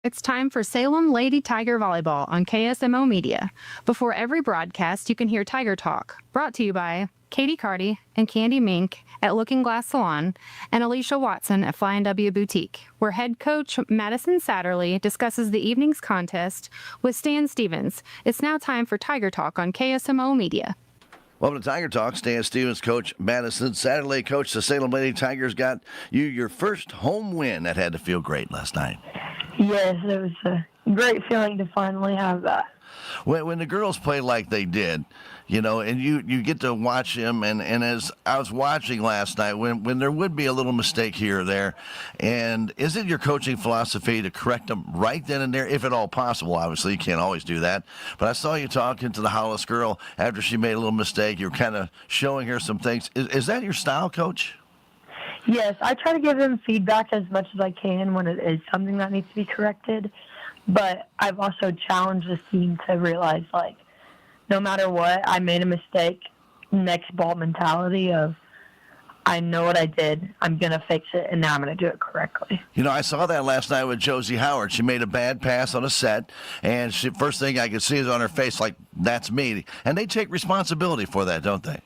It's time for Salem Lady Tiger Volleyball on KSMO Media. Before every broadcast, you can hear Tiger Talk, brought to you by Katie Carty and Candy Mink at Looking Glass Salon and Alicia Watson at Flying W Boutique, where head coach Madison Satterley discusses the evening's contest with Stan Stevens. It's now time for Tiger Talk on KSMO Media. Welcome to Tiger Talk. Stan Stevens, Coach Madison Satterley. Coach, the Salem Lady Tigers got you your first home win. That had to feel great last night. Yes, it was a great feeling to finally have that. When the girls play like they did, you know, and you get to watch them, and as I was watching last night, when there would be a little mistake here or there, and is it your coaching philosophy to correct them right then and there, if at all possible? Obviously, you can't always do that. But I saw you talking to the Hollis girl after she made a little mistake. You were kind of showing her some things. Is that your style, Coach? Yes, I try to give them feedback as much as I can when it is something that needs to be corrected. But I've also challenged the team to realize, like, no matter what, I made a mistake, next ball mentality of, I know what I did, I'm going to fix it, and now I'm going to do it correctly. You know, I saw that last night with Josie Howard. She made a bad pass on a set, and first thing I could see is on her face, like, that's me. And they take responsibility for that, don't they?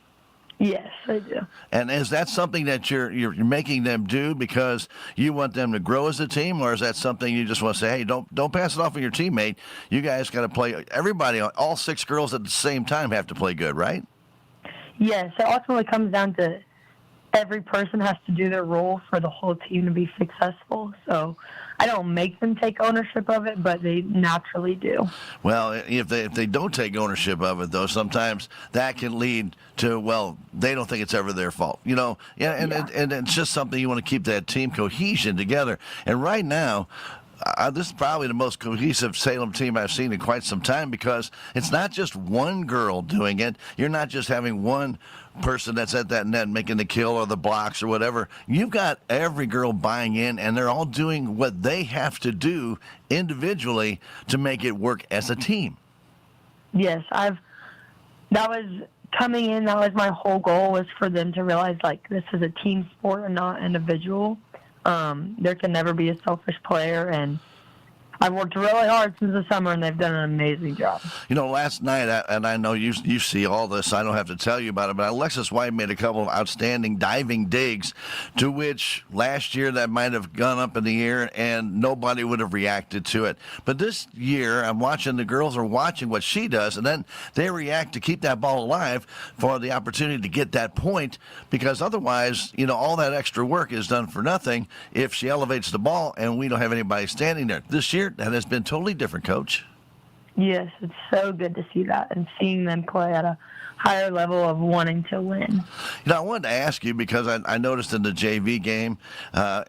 Yes, I do. And is that something that you're making them do because you want them to grow as a team, or is that something you just want to say, hey, don't pass it off on your teammate? You guys got to play. Everybody, all six girls at the same time have to play good, right? Yes, it ultimately comes down to every person has to do their role for the whole team to be successful. So I don't make them take ownership of it, but they naturally do. Well, if they don't take ownership of it, though, sometimes that can lead to, well, they don't think it's ever their fault. You know, and it's just something you want to keep that team cohesion together. And right now, this is probably the most cohesive Salem team I've seen in quite some time, because it's not just one girl doing it. You're not just having one person that's at that net making the kill or the blocks or whatever. You've got every girl buying in, and they're all doing what they have to do individually to make it work as a team. Yes, that was coming in. That was my whole goal, was for them to realize, like, this is a team sport and not individual. There can never be a selfish player, and I've worked really hard since the summer, and they've done an amazing job. You know, last night, and I know you see all this, I don't have to tell you about it, but Alexis White made a couple of outstanding diving digs, to which last year that might have gone up in the air and nobody would have reacted to it. But this year, I'm watching, the girls are watching what she does, and then they react to keep that ball alive for the opportunity to get that point, because otherwise, you know, all that extra work is done for nothing if she elevates the ball and we don't have anybody standing there. This year, that has been totally different, Coach. Yes, it's so good to see that and seeing them play at a higher level of wanting to win. You know, I wanted to ask you, because I noticed in the JV game,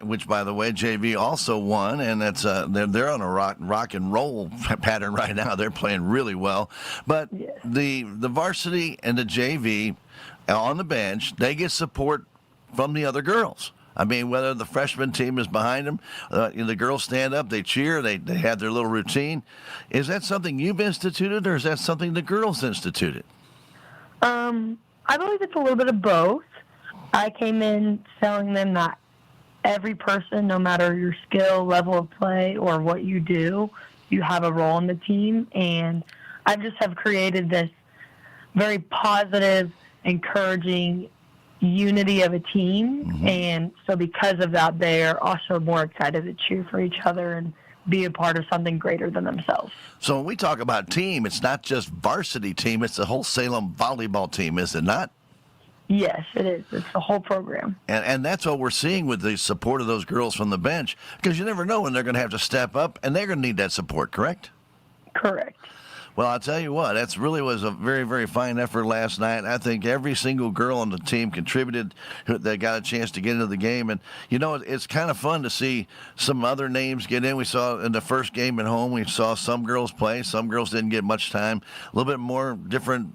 which, by the way, JV also won, and that's they're on a rock and roll pattern right now. They're playing really well. But yes, the varsity and the JV on the bench, they get support from the other girls. I mean, whether the freshman team is behind them, the girls stand up, they cheer, they have their little routine. Is that something you've instituted, or is that something the girls instituted? I believe it's a little bit of both. I came in telling them that every person, no matter your skill, level of play, or what you do, you have a role in the team. And I just have created this very positive, encouraging unity of a team. Mm-hmm. And so because of that, they're also more excited to cheer for each other and be a part of something greater than themselves. So when we talk about team, it's not just varsity team, it's the whole Salem volleyball team, is it not? Yes, it is. It's the whole program. And that's what we're seeing with the support of those girls from the bench, because you never know when they're going to have to step up, and they're going to need that support, correct? Correct. Well, I'll tell you what, that really was a very, very fine effort last night. I think every single girl on the team contributed that got a chance to get into the game. And, you know, it's kind of fun to see some other names get in. We saw in the first game at home, we saw some girls play. Some girls didn't get much time. A little bit more different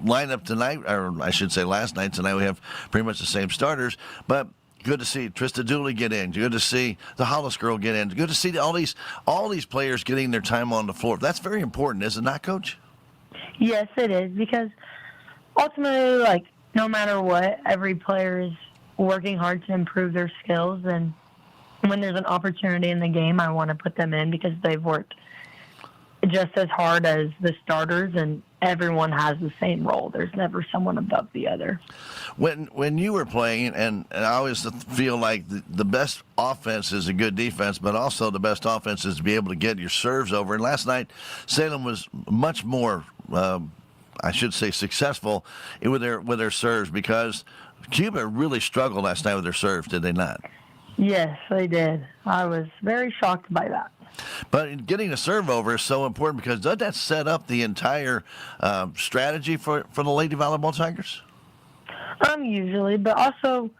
lineup tonight, or I should say last night. Tonight we have pretty much the same starters. But good to see Trista Dooley get in. Good to see the Hollis girl get in. Good to see all these players getting their time on the floor. That's very important, is it not, Coach? Yes, it is, because ultimately, like, no matter what, every player is working hard to improve their skills, and when there's an opportunity in the game, I want to put them in because they've worked just as hard as the starters, and everyone has the same role. There's never someone above the other. When you were playing, and I always feel like the best offense is a good defense, but also the best offense is to be able to get your serves over. And last night, Salem was much more, I should say, successful with their serves, because Cuba really struggled last night with their serves, did they not? Yes, they did. I was very shocked by that. But getting a serve over is so important, because doesn't that set up the entire strategy for the Lady Volleyball Tigers? Usually, but also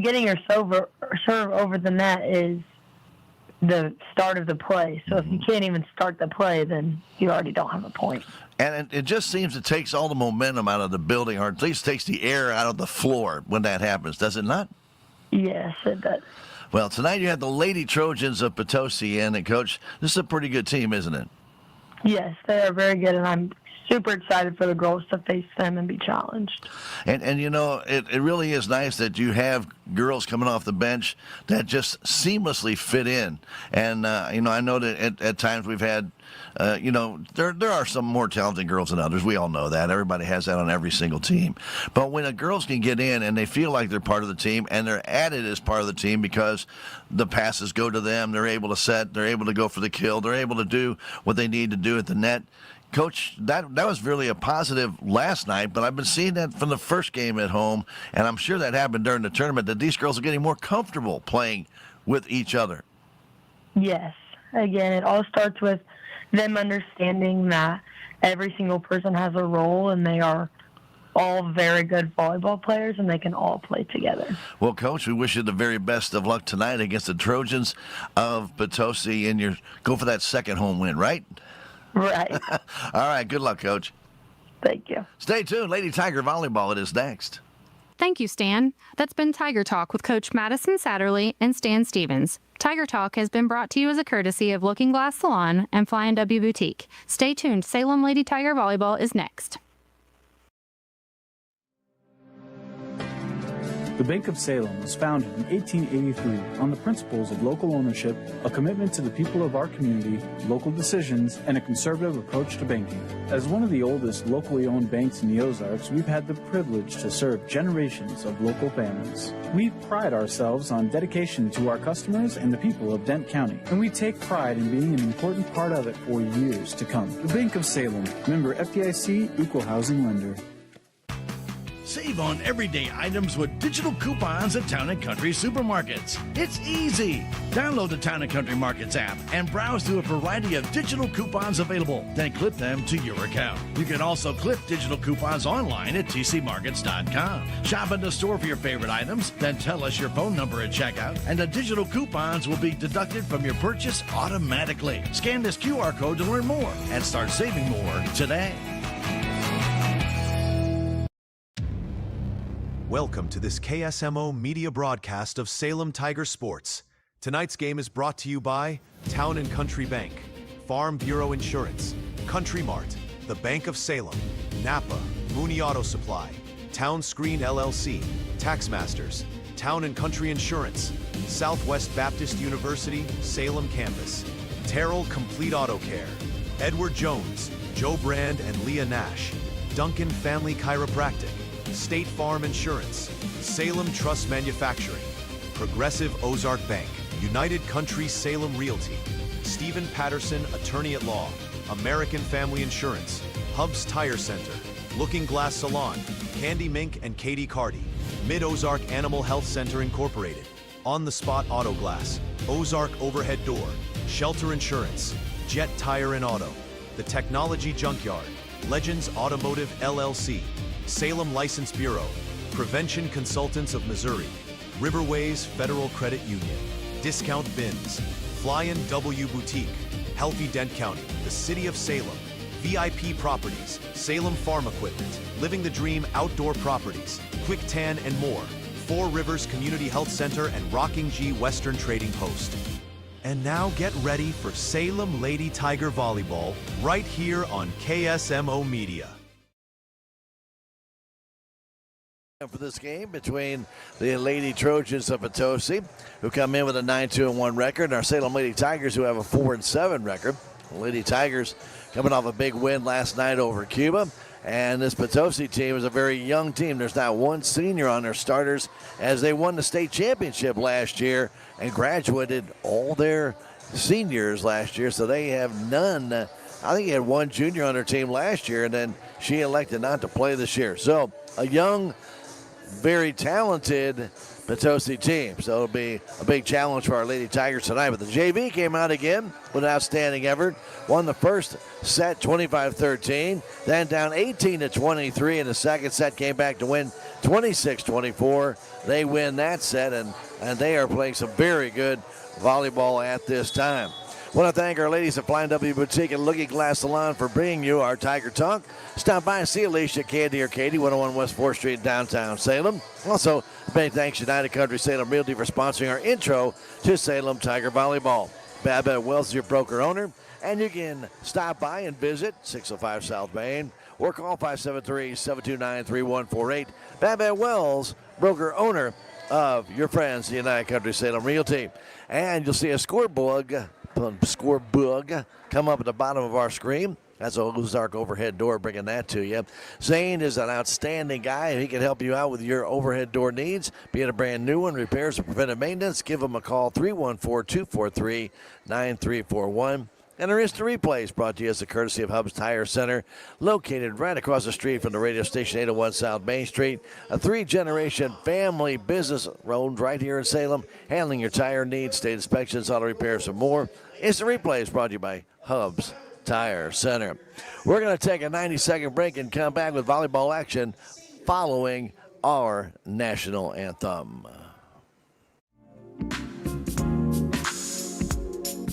getting your serve over the net is the start of the play. So if you can't even start the play, then you already don't have a point. And it just seems it takes all the momentum out of the building, or at least takes the air out of the floor when that happens, does it not? Yes, it does. Well, tonight you had the Lady Trojans of Potosi in, and Coach, this is a pretty good team, isn't it? Yes, they are very good, and I'm super excited for the girls to face them and be challenged. And you know, it really is nice that you have girls coming off the bench that just seamlessly fit in. And, you know, I know that at times we've had, you know, there are some more talented girls than others. We all know that. Everybody has that on every single team. But when the girls can get in and they feel like they're part of the team, and they're added as part of the team because the passes go to them, they're able to set, they're able to go for the kill, they're able to do what they need to do at the net. Coach, that was really a positive last night, but I've been seeing that from the first game at home, and I'm sure that happened during the tournament, that these girls are getting more comfortable playing with each other. Yes. Again, it all starts with them understanding that every single person has a role, and they are all very good volleyball players, and they can all play together. Well, Coach, we wish you the very best of luck tonight against the Trojans of Potosi, and go for that second home win, right? Right. All right, good luck, Coach. Thank you. Stay tuned. Lady Tiger Volleyball, it is next. Thank you, Stan. That's been Tiger Talk with Coach Madison Satterley and Stan Stevens. Tiger Talk has been brought to you as a courtesy of Looking Glass Salon and Flying W Boutique. Stay tuned. Salem Lady Tiger Volleyball is next. The Bank of Salem was founded in 1883 on the principles of local ownership, a commitment to the people of our community, local decisions, and a conservative approach to banking. As one of the oldest locally owned banks in the Ozarks, we've had the privilege to serve generations of local families. We pride ourselves on dedication to our customers and the people of Dent County, and we take pride in being an important part of it for years to come. The Bank of Salem, member FDIC, equal housing lender. Save on everyday items with digital coupons at Town & Country Supermarkets. It's easy. Download the Town & Country Markets app and browse through a variety of digital coupons available. Then clip them to your account. You can also clip digital coupons online at tcmarkets.com. Shop in the store for your favorite items, then tell us your phone number at checkout, and the digital coupons will be deducted from your purchase automatically. Scan this QR code to learn more and start saving more today. Welcome to this KSMO media broadcast of Salem Tiger Sports. Tonight's game is brought to you by Town & Country Bank, Farm Bureau Insurance, Country Mart, the Bank of Salem, Napa, Mooney Auto Supply, Town Screen LLC, Taxmasters, Town & Country Insurance, Southwest Baptist University, Salem Campus, Terrell Complete Auto Care, Edward Jones, Joe Brand and Leah Nash, Duncan Family Chiropractic, State Farm Insurance, Salem Trust Manufacturing, Progressive Ozark Bank, United Country Salem Realty, Stephen Patterson Attorney at Law, American Family Insurance, Hubs Tire Center, Looking Glass Salon, Candy Mink and Katie Cardy, Mid-Ozark Animal Health Center Incorporated, On the Spot Auto Glass, Ozark Overhead Door, Shelter Insurance, Jet Tire and Auto, The Technology Junkyard, Legends Automotive LLC, Salem License Bureau, Prevention Consultants of Missouri, Riverways Federal Credit Union, Discount Bins, Flying W Boutique, Healthy Dent County, the City of Salem, VIP Properties, Salem Farm Equipment, Living the Dream Outdoor Properties, Quick Tan and more, Four Rivers Community Health Center and Rocking G Western Trading Post. And now get ready for Salem Lady Tiger Volleyball right here on KSMO Media. For this game between the Lady Trojans of Potosi, who come in with a 9-2-1 record, and our Salem Lady Tigers, who have a 4-7 record. The Lady Tigers coming off a big win last night over Cuba, and this Potosi team is a very young team. There's not one senior on their starters, as they won the state championship last year and graduated all their seniors last year, so they have none. I think he had one junior on their team last year, and then she elected not to play this year. So a young, very talented Potosi team. So it'll be a big challenge for our Lady Tigers tonight. But the JV came out again with an outstanding effort. Won the first set 25-13, then down 18-23 in the second set, came back to win 26-24. They win that set, and they are playing some very good volleyball at this time. I want to thank our ladies at Flying W Boutique and Looking Glass Salon for bringing you our Tiger Talk. Stop by and see Alicia, Candy, or Katie, 101 West 4th Street, downtown Salem. Also, many thanks United Country Salem Realty for sponsoring our intro to Salem Tiger Volleyball. Babette Wells is your broker owner, and you can stop by and visit 605 South Main or call 573-729-3148. Babette Wells, broker owner of your friends, the United Country Salem Realty. And you'll see a scoreboard come up at the bottom of our screen. That's a Ozark overhead door bringing that to you. Zane is an outstanding guy. He can help you out with your overhead door needs, be it a brand new one, repairs, or preventive maintenance. Give him a call, 314-243-9341. And our instant replays brought to you as a courtesy of Hubs Tire Center, located right across the street from the radio station, 801 South Main Street. A 3-generation family business owned right here in Salem, handling your tire needs, state inspections, auto repairs, and more. Instant replays brought to you by Hubs Tire Center. We're going to take a 90-second break and come back with volleyball action following our national anthem.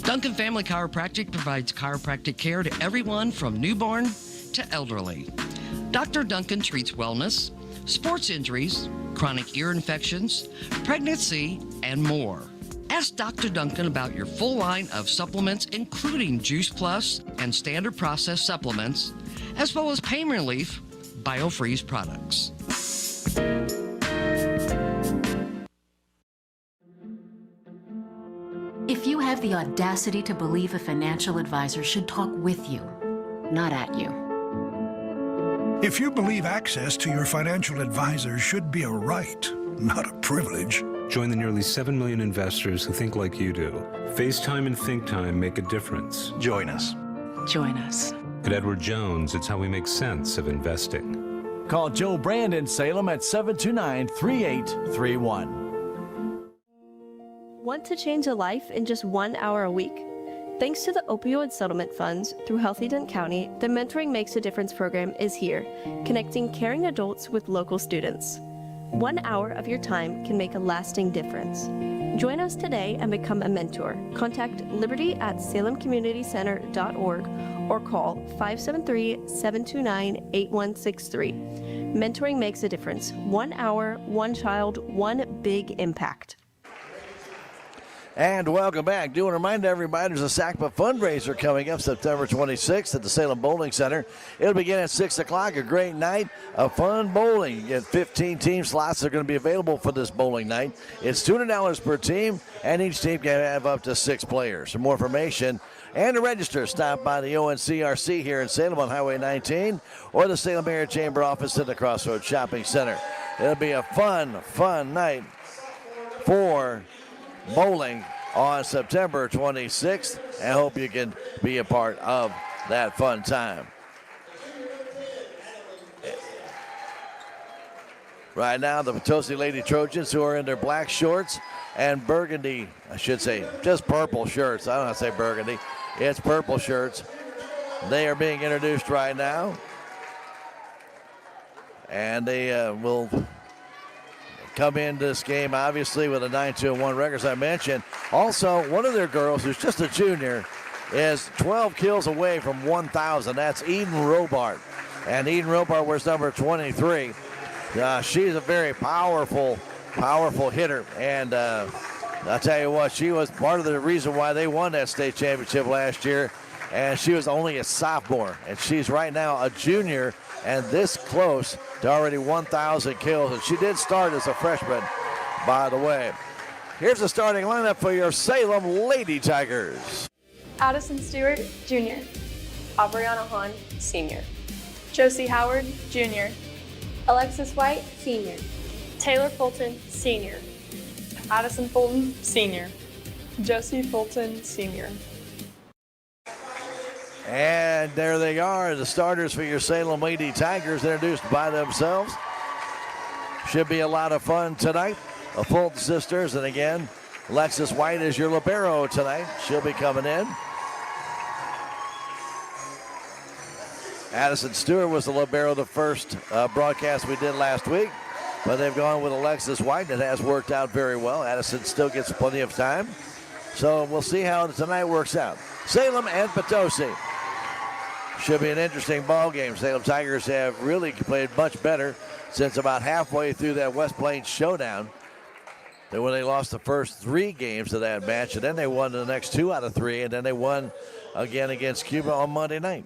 Duncan Family Chiropractic provides chiropractic care to everyone from newborn to elderly. Dr. Duncan treats wellness, sports injuries, chronic ear infections, pregnancy, and more. Ask Dr. Duncan about your full line of supplements, including Juice Plus and standard processed supplements, as well as pain relief, BioFreeze products. If you have the audacity to believe a financial advisor should talk with you, not at you. If you believe access to your financial advisor should be a right, not a privilege. Join the nearly 7 million investors who think like you do. FaceTime and Think Time make a difference. Join us. Join us. At Edward Jones, it's how we make sense of investing. Call Joe Brand in Salem at 729-3831. Want to change a life in just 1 hour a week? Thanks to the opioid settlement funds through Healthy Dent County, the Mentoring Makes a Difference program is here, connecting caring adults with local students. 1 hour of your time can make a lasting difference. Join us today and become a mentor. Contact liberty@salemcommunitycenter.org or call 573-729-8163. Mentoring makes a difference. 1 hour, one child, one big impact. And welcome back. Do want to remind everybody there's a SACPA fundraiser coming up September 26th at the Salem Bowling Center. It'll begin at 6 o'clock. A great night of fun bowling. You get 15 team slots that are going to be available for this bowling night. It's $200 per team, and each team can have up to 6 players. For more information and to register, stop by the ONCRC here in Salem on Highway 19 or the Salem Area Chamber office at the Crossroads Shopping Center. It'll be a fun night for bowling on September 26th. I hope you can be a part of that fun time. Right now, the Potosi Lady Trojans, who are in their black shorts and burgundy, I should say, just purple shirts. I don't want to say burgundy. It's purple shirts. They are being introduced right now. And they will come into this game, obviously, with a 9-2-1 record, as I mentioned. Also, one of their girls, who's just a junior, is 12 kills away from 1,000. That's Eden Robart. And Eden Robart wears number 23. She's a very powerful hitter. And I'll tell you what, she was part of the reason why they won that state championship last year. and she was only a sophomore, and she's right now a junior and this close to already 1,000 kills. And she did start as a freshman, by the way. Here's the starting lineup for your Salem Lady Tigers. Addison Stewart, Jr. Aubriana Hahn, Senior. Josie Howard, Jr. Alexis White, Senior. Taylor Fulton, Senior. Addison Fulton, Senior. Josie Fulton, Senior. And there they are, the starters for your Salem Lady Tigers, introduced by themselves. Should be a lot of fun tonight. The Fulton sisters, and again, Alexis White is your libero tonight. She'll be coming in. Addison Stewart was the libero the first broadcast we did last week, but they've gone with Alexis White, and it has worked out very well. Addison still gets plenty of time, so we'll see how tonight works out. Salem and Potosi. Should be an interesting ball game. Salem Tigers have really played much better since about halfway through that West Plains showdown. Then when they lost the first 3 games of that match, and then they won the next 2 out of 3, and then they won again against Cuba on Monday night.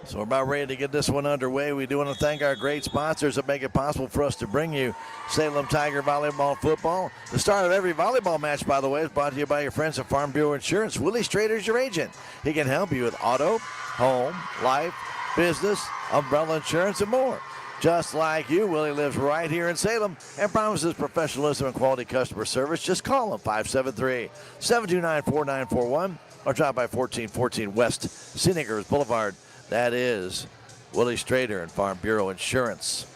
So we're about ready to get this one underway. We do want to thank our great sponsors that make it possible for us to bring you Salem Tiger Volleyball football. The start of every volleyball match, by the way, is brought to you by your friends at Farm Bureau Insurance. Willie Strader's your agent. He can help you with auto, home, life, business, umbrella insurance, and more. Just like you, Willie lives right here in Salem and promises professionalism and quality customer service. Just call him 573-729-4941 or drop by 1414 West Scenickers Boulevard. That is Willie Strader and Farm Bureau Insurance.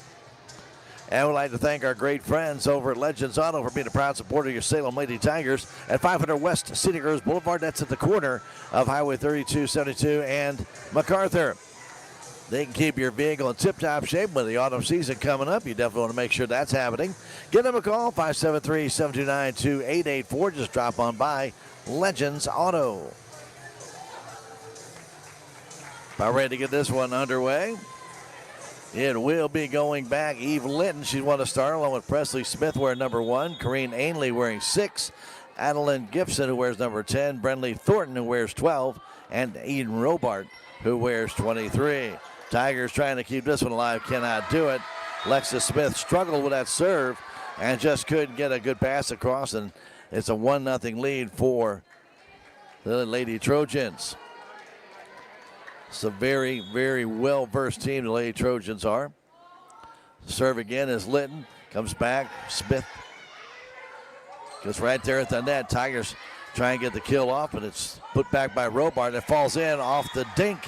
And we'd like to thank our great friends over at Legends Auto for being a proud supporter of your Salem Lady Tigers at 500 West Scenickers Boulevard. That's at the corner of Highway 3272 and MacArthur. They can keep your vehicle in tip-top shape with the autumn season coming up. You definitely want to make sure that's happening. Give them a call, 573-729-2884. Just drop on by Legends Auto. About ready to get this one underway. It will be going back. Eve Linton, she's one to start, along with Presley Smith wearing number 1. Corrine Ainley wearing 6. Adeline Gibson, who wears number 10. Brenley Thornton, who wears 12. And Eden Robart, who wears 23. Tigers trying to keep this one alive, cannot do it. Lexus Smith struggled with that serve and just couldn't get a good pass across, and it's a 1-0 lead for the Lady Trojans. It's a very, very well-versed team, the Lady Trojans are. Serve again is Litton. Comes back. Smith goes right there at the net. Tigers try and get the kill off, but it's put back by Robart. It falls in off the dink.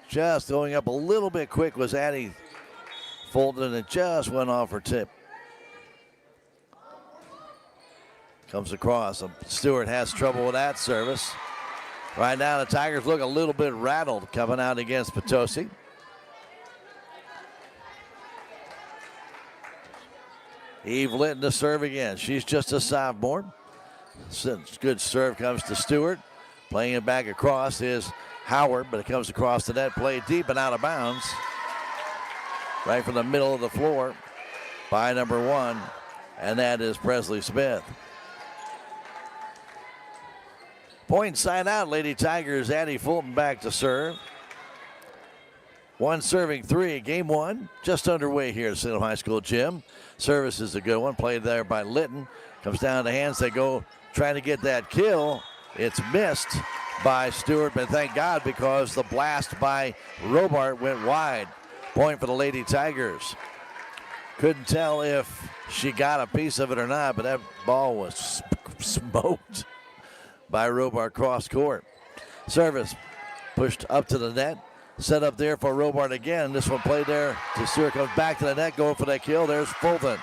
Just going up a little bit quick was Addie Fulton, and it just went off her tip. Comes across. Stewart has trouble with that service. Right now, the Tigers look a little bit rattled coming out against Potosi. Eve Linton to serve again. She's just a sophomore. Good serve comes to Stewart. Playing it back across is Howard, but it comes across the net, played deep and out of bounds. Right from the middle of the floor by number 1, and that is Presley Smith. Point side out, Lady Tigers. Addie Fulton back to serve. 1 serving 3. Game 1 just underway here at Salem High School gym. Service is a good one. Played there by Litton. Comes down to hands. They go trying to get that kill. It's missed by Stewart, but thank God, because the blast by Robart went wide. Point for the Lady Tigers. Couldn't tell if she got a piece of it or not, but that ball was smoked by Robart cross court. Service pushed up to the net. Set up there for Robart again. This one played there to Stewart. Comes back to the net, going for that kill. There's Fulton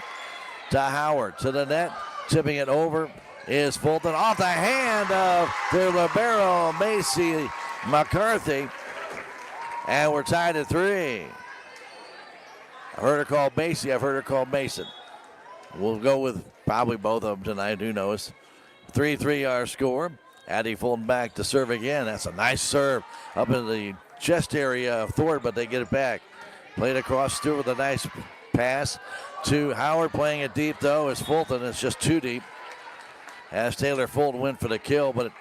to Howard to the net. Tipping it over is Fulton off the hand of their libero, Macy McCarthy. And we're tied at 3. I've heard her called Macy. I've heard her called Mason. We'll go with probably both of them tonight. Who knows? 3-3 our score. Addie Fulton back to serve again. That's a nice serve up in the chest area of Thornton, but they get it back. Played across Stewart with a nice pass to Howard. Playing it deep, though, is Fulton. It's just too deep. As Taylor Fulton went for the kill, but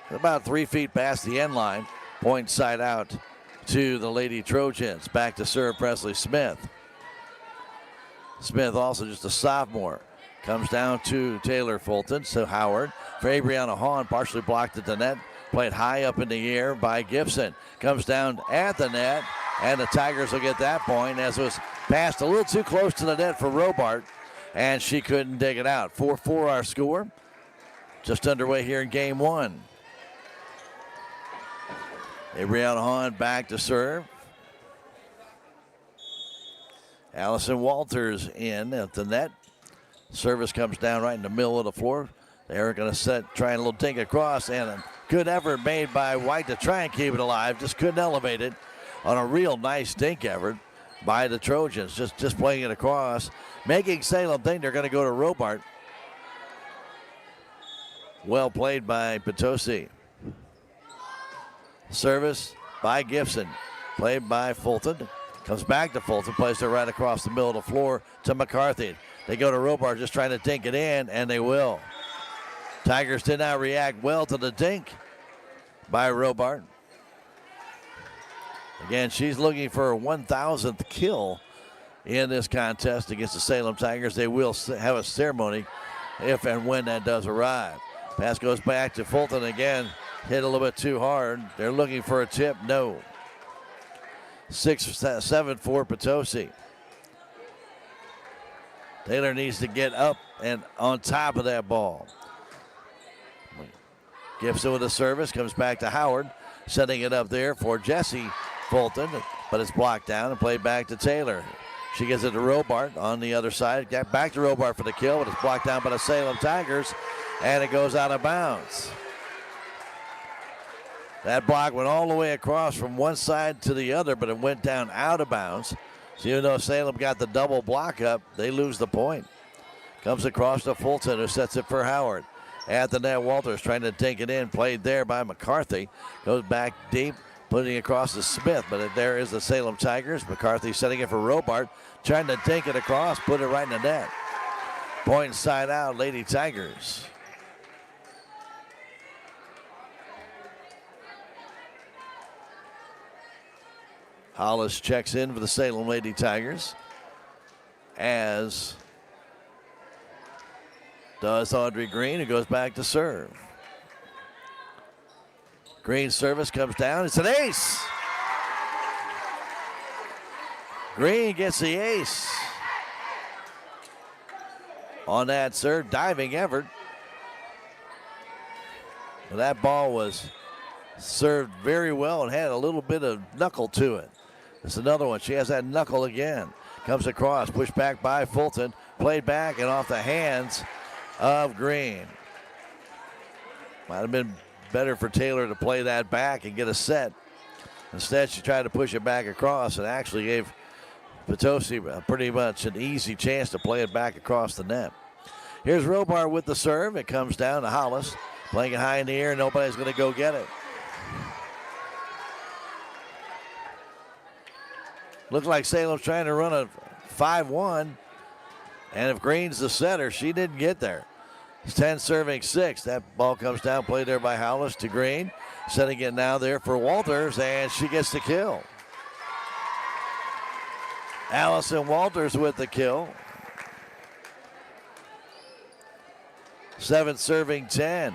about 3 feet past the end line. Point side out to the Lady Trojans. Back to serve Presley Smith. Smith, also just a sophomore. Comes down to Taylor Fulton. So Howard for Abriana Hahn, partially blocked at the net. Played high up in the air by Gibson. Comes down at the net, and the Tigers will get that point as it was passed a little too close to the net for Robart, and she couldn't dig it out. 4-4 our score. Just underway here in game one. Abriana Hahn back to serve. Allison Walters in at the net. Service comes down right in the middle of the floor. They're going to try a little dink across, and a good effort made by White to try and keep it alive. Just couldn't elevate it on a real nice dink effort by the Trojans. Just playing it across, making Salem think they're going to go to Robart. Well played by Potosi. Service by Gibson. Played by Fulton. Comes back to Fulton. Plays it right across the middle of the floor to McCarthy. They go to Robart just trying to dink it in, and they will. Tigers did not react well to the dink by Robart. Again, she's looking for her 1,000th kill in this contest against the Salem Tigers. They will have a ceremony if and when that does arrive. Pass goes back to Fulton again. Hit a little bit too hard. They're looking for a tip. No. 6-7 for Potosi. Taylor needs to get up and on top of that ball. Gibson with a service. Comes back to Howard. Setting it up there for Jesse Fulton. But it's blocked down and played back to Taylor. She gets it to Robart on the other side. Got back to Robart for the kill, but it's blocked down by the Salem Tigers. And it goes out of bounds. That block went all the way across from one side to the other, but it went down out of bounds. So even though Salem got the double block up, they lose the point. Comes across to Fulton, who sets it for Howard. At the net, Walters trying to take it in. Played there by McCarthy. Goes back deep, putting it across to Smith. But there is the Salem Tigers. McCarthy setting it for Robart. Trying to take it across, put it right in the net. Point side out, Lady Tigers. Hollis checks in for the Salem Lady Tigers, as does Audrey Green, who goes back to serve. Green's service comes down. It's an ace. Green gets the ace on that serve. Diving effort. Well, that ball was served very well and had a little bit of knuckle to it. It's another one. She has that knuckle again. Comes across, pushed back by Fulton. Played back and off the hands of Green. Might have been better for Taylor to play that back and get a set. Instead, she tried to push it back across and actually gave Potosi pretty much an easy chance to play it back across the net. Here's Robart with the serve. It comes down to Hollis. Playing it high in the air. Nobody's going to go get it. Looked like Salem's trying to run a 5-1. And if Green's the setter, she didn't get there. It's 10 serving 6. That ball comes down, played there by Hollis to Green. Setting it now there for Walters, and she gets the kill. Allison Walters with the kill. 7 serving 10.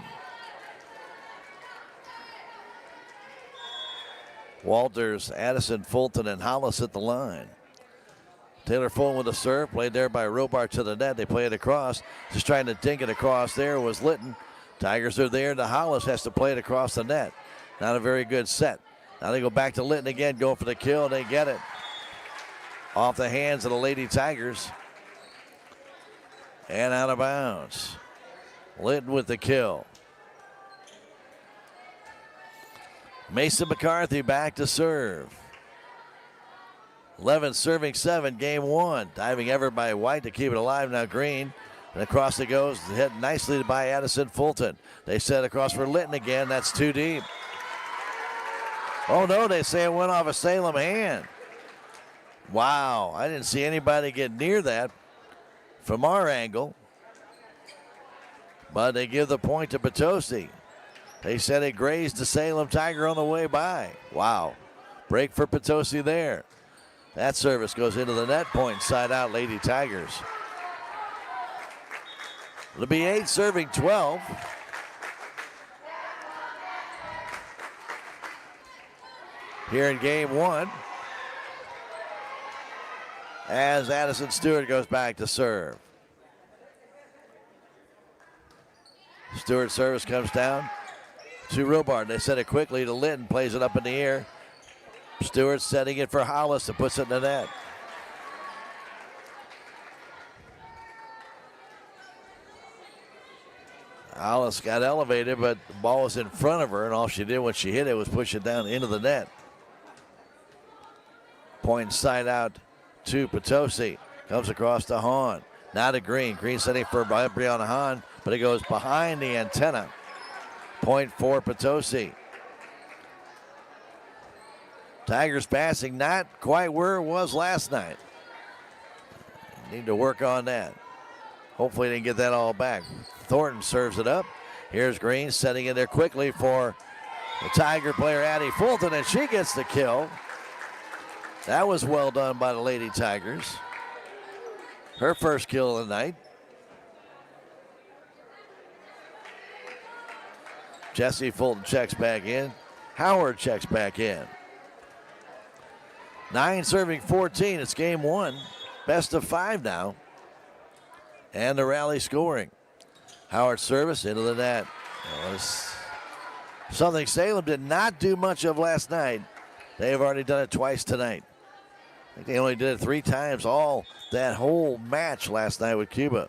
Walters, Addison, Fulton, and Hollis at the line. Taylor Fulton with a serve, played there by Robart to the net. They play it across. Just trying to dink it across there was Litton. Tigers are there. The Hollis has to play it across the net. Not a very good set. Now they go back to Litton again, go for the kill, and they get it. Off the hands of the Lady Tigers. And out of bounds. Litton with the kill. Mason McCarthy back to serve. 11 serving 7, game 1. Diving effort by White to keep it alive. Now Green. And across it goes. Hit nicely by Addison Fulton. They set across for Litton again. That's too deep. Oh no, they say it went off a Salem hand. Wow, I didn't see anybody get near that from our angle. But they give the point to Potosi. They said it grazed the Salem Tiger on the way by. Wow. Break for Potosi there. That service goes into the net, point side out, Lady Tigers. It'll be 8 serving 12. Here in game 1. As Addison Stewart goes back to serve. Stewart's service comes down to Robart. They set it quickly to Linton, plays it up in the air. Stewart setting it for Hollis and puts it in the net. Hollis got elevated, but the ball was in front of her, and all she did when she hit it was push it down into the net. Point side out to Potosi. Comes across to Hahn. Now to Green. Green setting for Brianna Hahn, but it goes behind the antenna. Point for Potosi. Tigers passing not quite where it was last night. Need to work on that. Hopefully they can get that all back. Thornton serves it up. Here's Green setting it there quickly for the Tiger player Addie Fulton, and she gets the kill. That was well done by the Lady Tigers. Her first kill of the night. Jesse Fulton checks back in. Howard checks back in. 9 serving 14. It's game 1. Best of 5 now. And the rally scoring. Howard service into the net. That was something Salem did not do much of last night. They have already done it twice tonight. I think they only did it 3 times all that whole match last night with Cuba.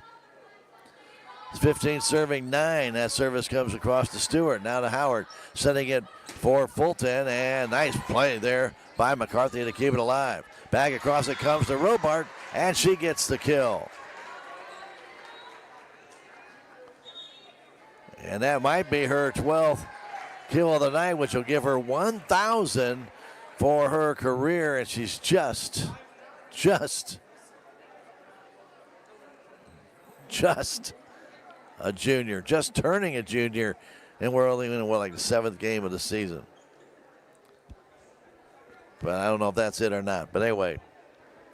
It's 15 serving 9. That service comes across to Stewart. Now to Howard, setting it for Fulton, and nice play there by McCarthy to keep it alive. Back across it comes to Robart, and she gets the kill. And that might be her 12th kill of the night, which will give her 1,000 for her career, and she's just a junior, just turning a junior, and we're only in like the 7th game of the season. But I don't know if that's it or not. But anyway,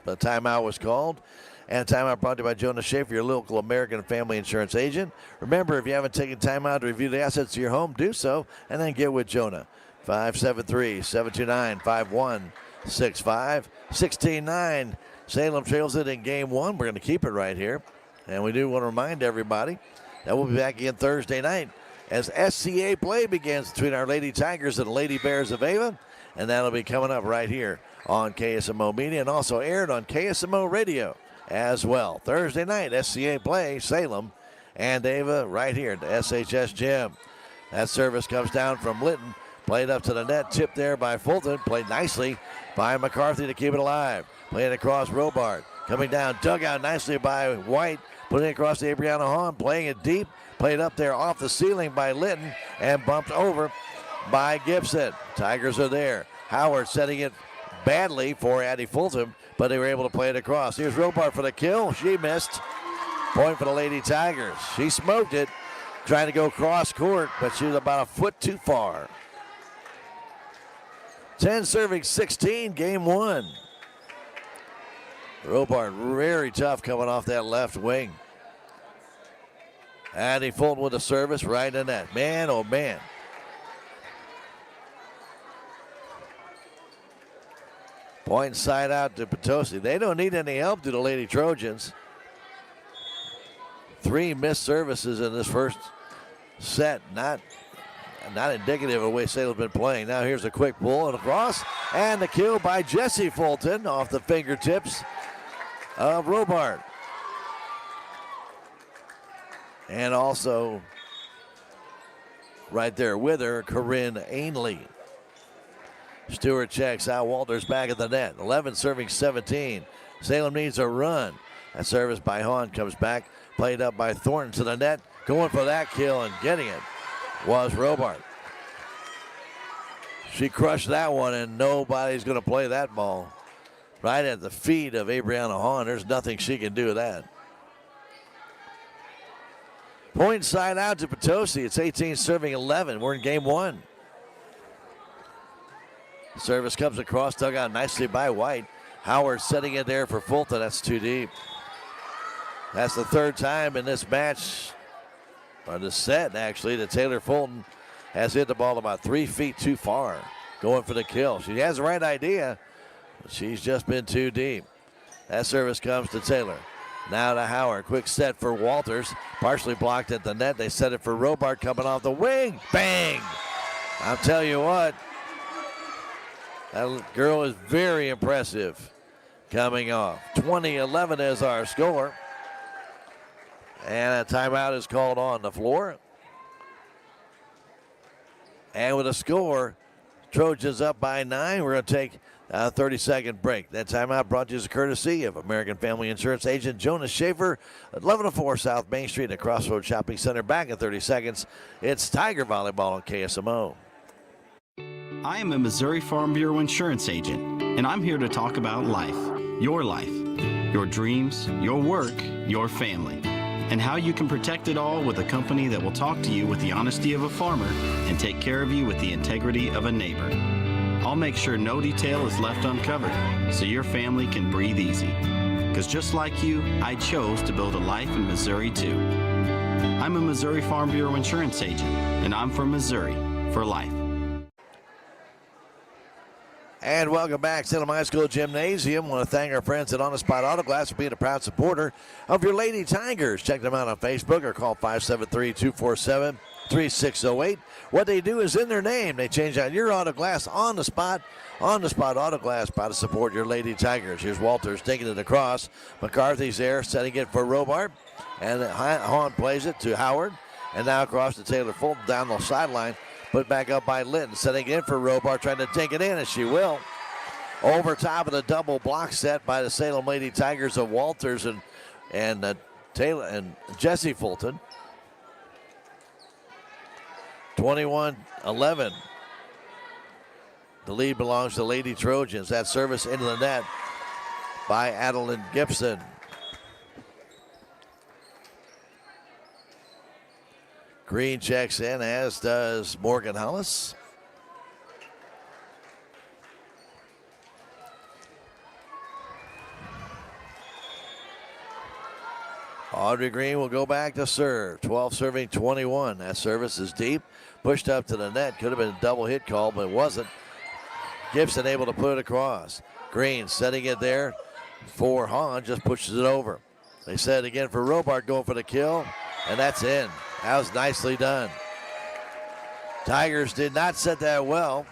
the timeout was called. And a timeout brought to you by Jonah Schaefer, your local American Family Insurance agent. Remember, if you haven't taken time out to review the assets of your home, do so, and then get with Jonah. 573-729-5165. 16-9. Salem trails it in game 1. We're going to keep it right here. And we do want to remind everybody that we'll be back again Thursday night as SCA play begins between our Lady Tigers and Lady Bears of Ava. And that'll be coming up right here on KSMO Media and also aired on KSMO Radio as well. Thursday night, SCA play, Salem and Ava right here at the SHS Gym. That service comes down from Litton, played up to the net, tipped there by Fulton, played nicely by McCarthy to keep it alive. Playing across Robart, coming down, dug out nicely by White, putting it across to Abriana Hahn, playing it deep, played up there off the ceiling by Litton and bumped over by Gibson. Tigers are there. Howard setting it badly for Addie Fulton, but they were able to play it across. Here's Robart for the kill. She missed. Point for the Lady Tigers. She smoked it, trying to go cross court, but she was about a foot too far. 10 serving 16, game 1. Robart very tough coming off that left wing. Addie Fulton with the service right in that. Man, oh man. Point side out to Potosi. They don't need any help to the Lady Trojans. 3 missed services in this first set. Not indicative of the way Salem's been playing. Now here's a quick pull and across. And the kill by Jesse Fulton off the fingertips of Robart. And also right there with her, Corinne Ainley. Stewart checks out. Walters back at the net. 11 serving 17. Salem needs a run. That service by Hahn comes back. Played up by Thornton to the net. Going for that kill and getting it was Robart. She crushed that one, and nobody's going to play that ball. right at the feet of Abriana Hahn. There's nothing she can do with that. Point side out to Potosi. It's 18 serving 11. We're in game one. Service comes across, dug out nicely by White. Howard setting it there for Fulton. That's too deep. That's the third time in this match, or this set actually, that Taylor Fulton has hit the ball about 3 feet too far, going for the kill. She has the right idea, but she's just been too deep. That service comes to Taylor. Now to Howard. Quick set for Walters. Partially blocked at the net. They set it for Robart coming off the wing. Bang! I'll tell you what, that girl is very impressive coming off. 20-11 is our score. And a timeout is called on the floor. And with a score, Trojans up by 9. We're going to take a 30-second break. That timeout brought to you as a courtesy of American Family Insurance agent Jonas Schaefer, 1104 South Main Street at Crossroads Shopping Center. Back in 30 seconds, it's Tiger Volleyball on KSMO. I am a Missouri Farm Bureau insurance agent, and I'm here to talk about life, your dreams, your work, your family, and how you can protect it all with a company that will talk to you with the honesty of a farmer and take care of you with the integrity of a neighbor. I'll make sure no detail is left uncovered so your family can breathe easy. Because just like you, I chose to build a life in Missouri too. I'm a Missouri Farm Bureau insurance agent, and I'm from Missouri for life. And welcome back, Salem High School Gymnasium. I want to thank our friends at On the Spot Auto Glass for being a proud supporter of your Lady Tigers. Check them out on Facebook or call 573-247-3608. What they do is in their name. They change out your auto glass on the spot. On the Spot Auto Glass, proud to support your Lady Tigers. Here's Walters taking it across. McCarthy's there, setting it for Robart. And Hahn plays it to Howard. And now across to Taylor Fulton down the sideline. Put back up by Linton, setting in for Robart, trying to take it in, and she will. Over top of the double block set by the Salem Lady Tigers of Walters and Taylor and Jesse Fulton. 21-11. The lead belongs to Lady Trojans. That service into the net by Adeline Gibson. Green checks in, as does Morgan Hollis. Audrey Green will go back to serve. 12 serving 21. That service is deep. Pushed up to the net. Could have been a double hit call, but it wasn't. Gibson able to put it across. Green setting it there for Hahn. Just pushes it over. They set it again for Robart, going for the kill. And that's in. That was nicely done. Tigers did not set that well.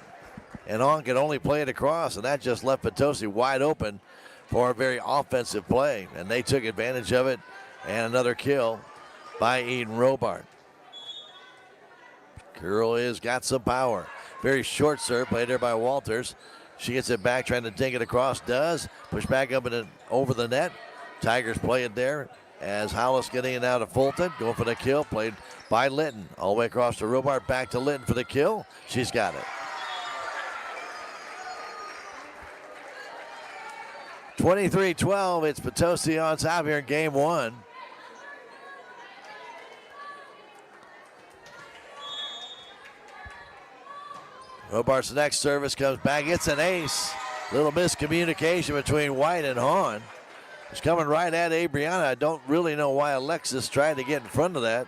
And Hahn could only play it across. And that just left Potosi wide open for a very offensive play. And they took advantage of it. And another kill by Eden Robart. Girl has got some power. Very short serve played there by Walters. She gets it back, trying to take it across. Does. Push back up and over the net. Tigers play it there as Hollis getting it out of Fulton. Going for the kill. Played by Linton. All the way across to Robart. Back to Linton for the kill. She's got it. 23-12. It's Potosi on top here in game one. Robart's next service comes back. It's an ace. Little miscommunication between White and Hahn. It's coming right at Abriana. I don't really know why Alexis tried to get in front of that,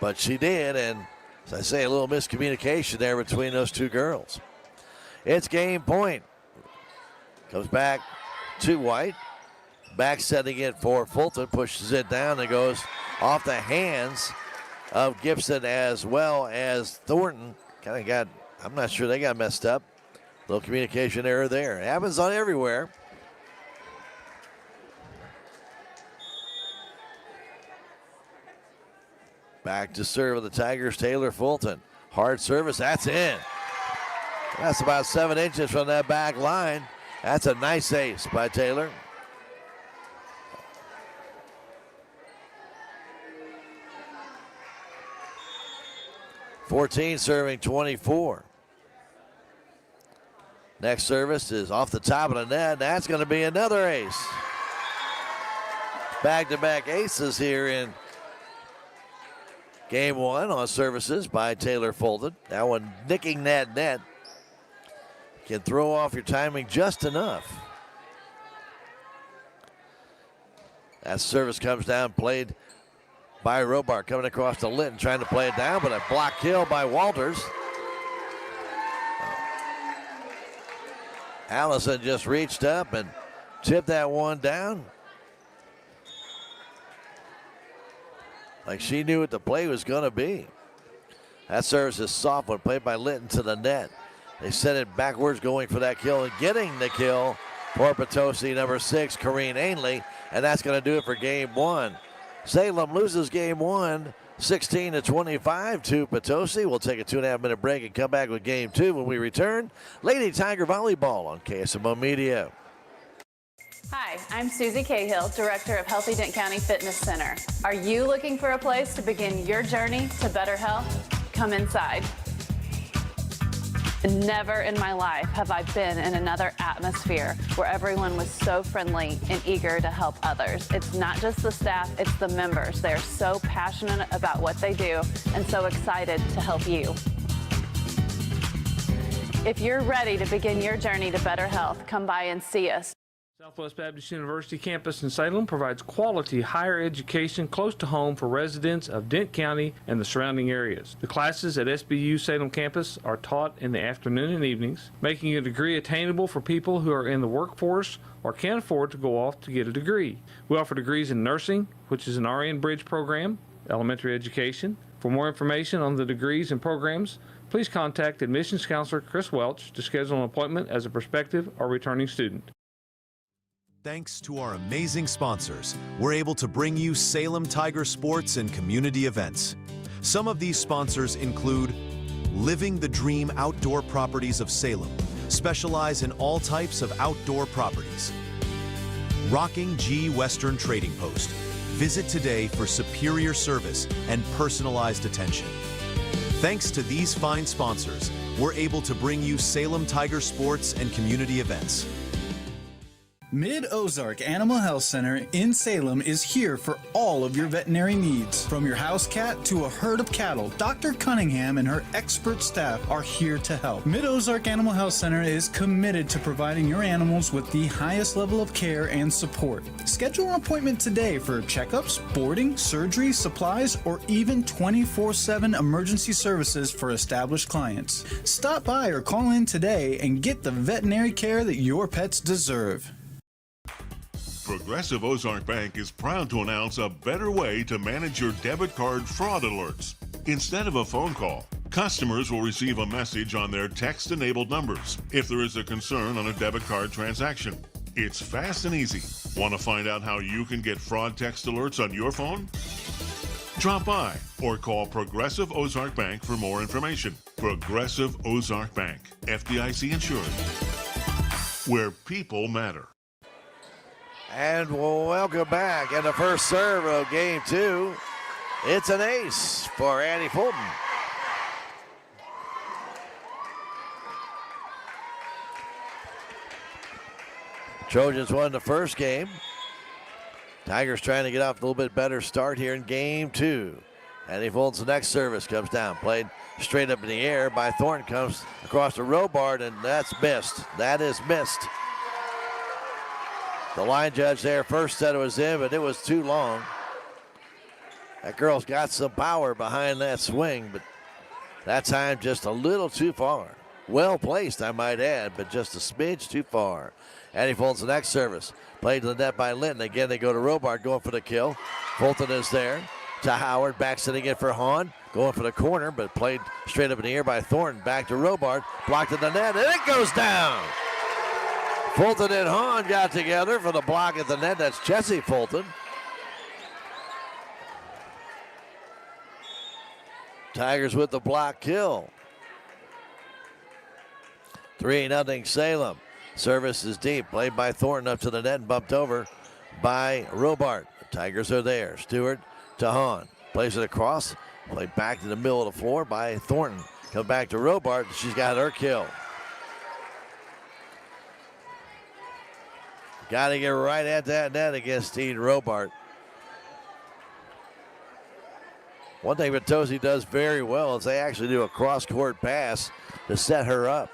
but she did, and as I say, a little miscommunication there between those two girls. It's game point. Comes back to White. Back setting it for Fulton. Pushes it down and goes off the hands of Gibson as well as Thornton. Kind of got, I'm not sure they got messed up. Little communication error there. It happens on everywhere. Back to serve of the Tigers, Taylor Fulton. Hard service, that's in. That's about 7 inches from that back line. That's a nice ace by Taylor. .14 serving 24. Next service is off the top of the net. That's going to be another ace. Back-to-back aces here in game one on services by Taylor Fulton. That one nicking that net. Can throw off your timing just enough. That service comes down, played by Robart, coming across to Linton, trying to play it down, but a block kill by Walters. Allison just reached up and tipped that one down. Like she knew what the play was going to be. That service is soft one, played by Linton to the net. They sent it backwards, going for that kill and getting the kill for Potosi, number 6, Corrine Ainley. And that's going to do it for game one. Salem loses game one, 16-25 to Potosi. We'll take a 2.5-minute break and come back with game two when we return. Lady Tiger Volleyball on KSMO Media. Hi, I'm Susie Cahill, Director of Healthy Dent County Fitness Center. Are you looking for a place to begin your journey to better health? Come inside. Never in my life have I been in another atmosphere where everyone was so friendly and eager to help others. It's not just the staff, it's the members. They're so passionate about what they do and so excited to help you. If you're ready to begin your journey to better health, come by and see us. Southwest Baptist University campus in Salem provides quality higher education close to home for residents of Dent County and the surrounding areas. The classes at SBU Salem campus are taught in the afternoon and evenings, making a degree attainable for people who are in the workforce or can't afford to go off to get a degree. We offer degrees in nursing, which is an RN Bridge program, elementary education. For more information on the degrees and programs, please contact admissions counselor Chris Welch to schedule an appointment as a prospective or returning student. Thanks to our amazing sponsors, we're able to bring you Salem Tiger sports and community events. Some of these sponsors include Living the Dream Outdoor Properties of Salem, specialize in all types of outdoor properties. Rocking G Western Trading Post. Visit today for superior service and personalized attention. Thanks to these fine sponsors, we're able to bring you Salem Tiger sports and community events. Mid-Ozark Animal Health Center in Salem is here for all of your veterinary needs. From your house cat to a herd of cattle, Dr. Cunningham and her expert staff are here to help. Mid-Ozark Animal Health Center is committed to providing your animals with the highest level of care and support. Schedule an appointment today for checkups, boarding, surgery, supplies, or even 24/7 emergency services for established clients. Stop by or call in today and get the veterinary care that your pets deserve. Progressive Ozark Bank is proud to announce a better way to manage your debit card fraud alerts. Instead of a phone call, customers will receive a message on their text-enabled numbers if there is a concern on a debit card transaction. It's fast and easy. Want to find out how you can get fraud text alerts on your phone? Drop by or call Progressive Ozark Bank for more information. Progressive Ozark Bank, FDIC insured, where people matter. And welcome back. And the first serve of game two, it's an ace for Annie Fulton. Trojans won the first game. Tigers trying to get off a little bit better start here in game two. Annie Fulton's next service comes down, played straight up in the air by Thornton, comes across the Robart, and that's missed. That is missed. The line judge there first said it was in, but it was too long. That girl's got some power behind that swing, but that time just a little too far. Well placed, I might add, but just a smidge too far. Annie Fulton's next service. Played to the net by Linton. Again, they go to Robart, going for the kill. Fulton is there. To Howard, back sitting in for Hahn. Going for the corner, but played straight up in the air by Thornton. Back to Robart. Blocked in the net, and it goes down. Fulton and Hahn got together for the block at the net. That's Jesse Fulton. Tigers with the block kill. 3-0 Salem. Service is deep. Played by Thornton up to the net and bumped over by Robart. The Tigers are there. Stewart to Hahn. Plays it across. Played back to the middle of the floor by Thornton. Come back to Robart. She's got her kill. Got to get right at that net against Eden Robart. One thing Potosi does very well is they actually do a cross-court pass to set her up.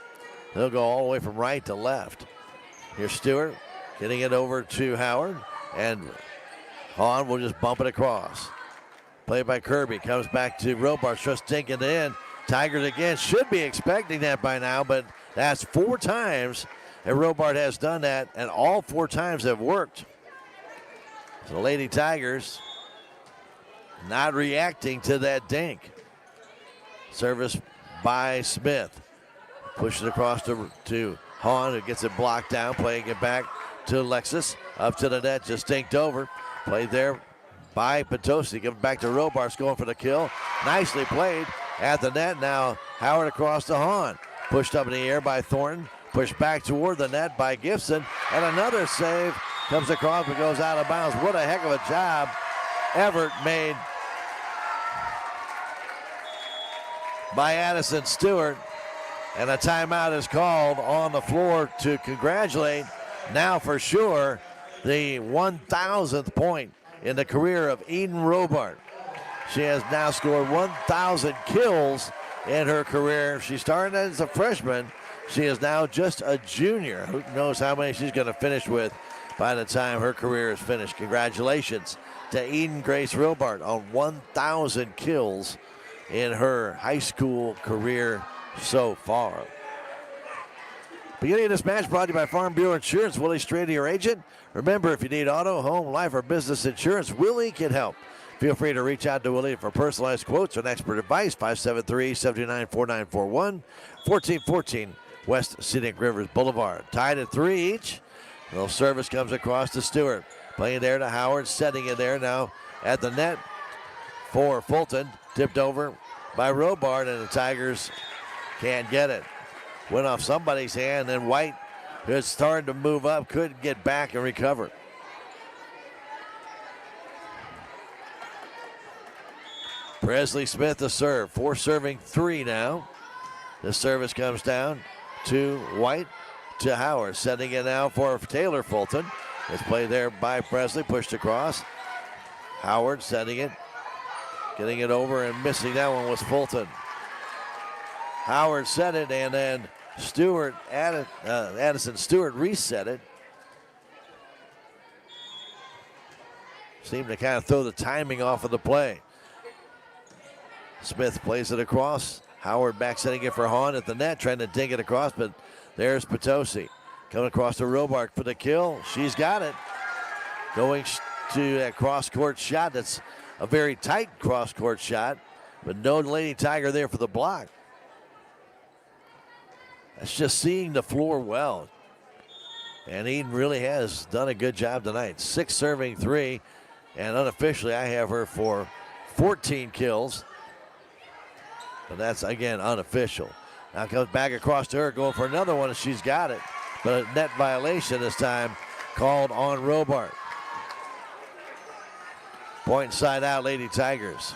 They'll go all the way from right to left. Here's Stewart getting it over to Howard, and Hahn will just bump it across. Played by Kirby, comes back to Robart, just dinking it in. Tigers again should be expecting that by now, but that's 4 times that Robart has done that, and all 4 times have worked. So the Lady Tigers not reacting to that dink. Service by Smith. Push it across to Hahn, who gets it blocked down, playing it back to Alexis. Up to the net, just dinked over. Played there by Potosi. Giving back to Robarts, going for the kill. Nicely played at the net. Now Howard across to Hahn. Pushed up in the air by Thornton. Pushed back toward the net by Gibson. And another save comes across but goes out of bounds. What a heck of a job Everett made by Addison Stewart. And a timeout is called on the floor to congratulate, now for sure, the 1,000th point in the career of Eden Robart. She has now scored 1,000 kills in her career. She started as a freshman. She is now just a junior. Who knows how many she's going to finish with by the time her career is finished. Congratulations to Eden Grace Robart on 1,000 kills in her high school career so far. Beginning of this match brought to you by Farm Bureau Insurance. Willie Strady, your agent. Remember, if you need auto, home, life, or business insurance, Willie can help. Feel free to reach out to Willie for personalized quotes and expert advice. 573-794941, 1414 West Scenic Rivers Boulevard. Tied at 3 each. Little service comes across to Stewart. Playing there to Howard, setting it there now at the net for Fulton. Tipped over by Robart, and the Tigers can't get it. Went off somebody's hand, then White, who had started to move up, couldn't get back and recover. Presley Smith the serve. 4 serving 3 now. The service comes down to White, to Howard. Setting it now for Taylor Fulton. It's played there by Presley, pushed across. Howard setting it. Getting it over and missing that one was Fulton. Howard set it, and then Stewart, Addison Stewart reset it. Seemed to kind of throw the timing off of the play. Smith plays it across. Howard back setting it for Hahn at the net, trying to dig it across, but there's Potosi. Coming across to Robart for the kill. She's got it. Going to a cross-court shot. That's a very tight cross-court shot, but no Lady Tiger there for the block. That's just seeing the floor well. And Eden really has done a good job tonight. 6 serving 3, and unofficially I have her for 14 kills. But that's, again, unofficial. Now comes back across to her, going for another one, and she's got it. But a net violation this time called on Robart. Point side out, Lady Tigers.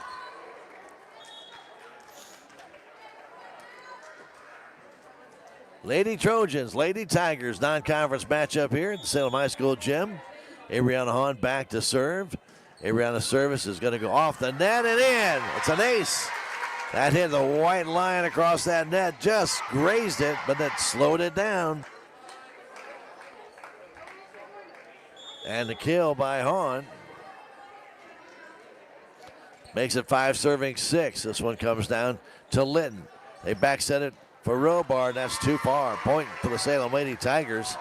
Lady Trojans, Lady Tigers, non-conference matchup here at the Salem High School gym. Abriana Hahn back to serve. Abriana's service is going to go off the net and in. It's an ace. That hit the white line across that net, just grazed it, but that slowed it down. And the kill by Hahn makes it 5 serving 6. This one comes down to Litton. They back set it for Robart. That's too far. Point for the Salem Lady Tigers.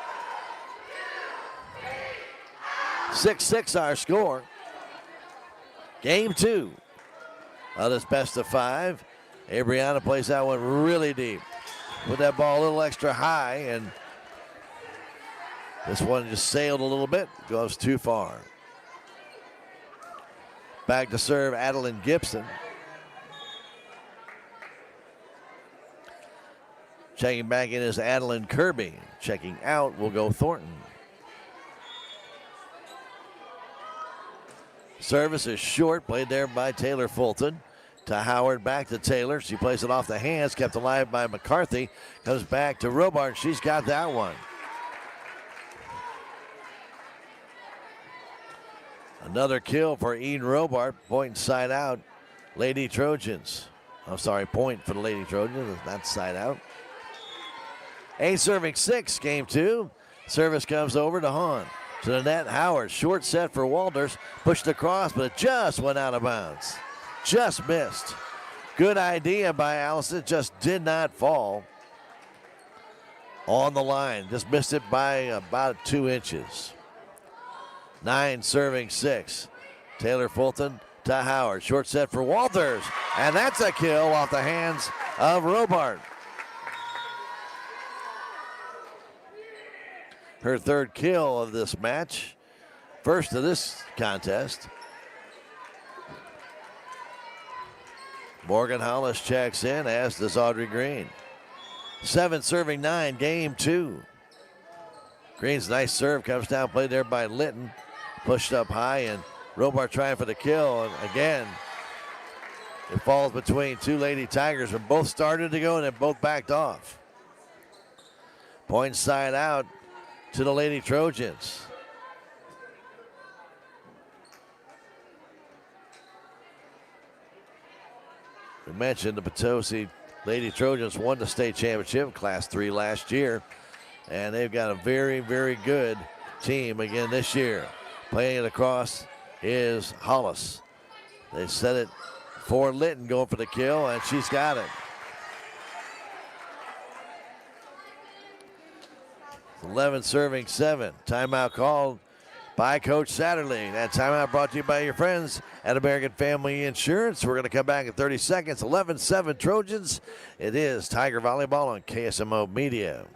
6-6 our score. Game 2 of this best of 5. Abriana plays that one really deep. Put that ball a little extra high, and this one just sailed a little bit. Goes too far. Back to serve Adeline Gibson. Checking back in is Adeline Kirby. Checking out will go Thornton. Service is short, played there by Taylor Fulton. To Howard, back to Taylor. She plays it off the hands, kept alive by McCarthy. Comes back to Robart. She's got that one. Another kill for Eden Robart. Point side out. Lady Trojans. I'm sorry, point for the Lady Trojans. Not side out. 8-6, game 2. Service comes over to Hahn. To the net, Howard. Short set for Walters. Pushed across, but it just went out of bounds. Just missed. Good idea by Allison. Just did not fall on the line. Just missed it by about 2 inches. 9-6. Taylor Fulton to Howard. Short set for Walters. And that's a kill off the hands of Robart. Her 3rd kill of this match. First of this contest. Morgan Hollis checks in, as does Audrey Green. 7-9, game 2. Green's nice serve comes down, played there by Litton. Pushed up high, and Robart trying for the kill. And again, it falls between 2 Lady Tigers, but both started to go and then both backed off. Point side out to the Lady Trojans. We mentioned the Potosi Lady Trojans won the state championship Class 3 last year, and they've got a very, very good team again this year. Playing it across is Hollis. They set it for Litton, going for the kill, and she's got it. 11-7. Timeout called by Coach Satterley. That timeout brought to you by your friends at American Family Insurance. We're going to come back in 30 seconds. 11-7 Trojans. It is Tiger Volleyball on KSMO Media.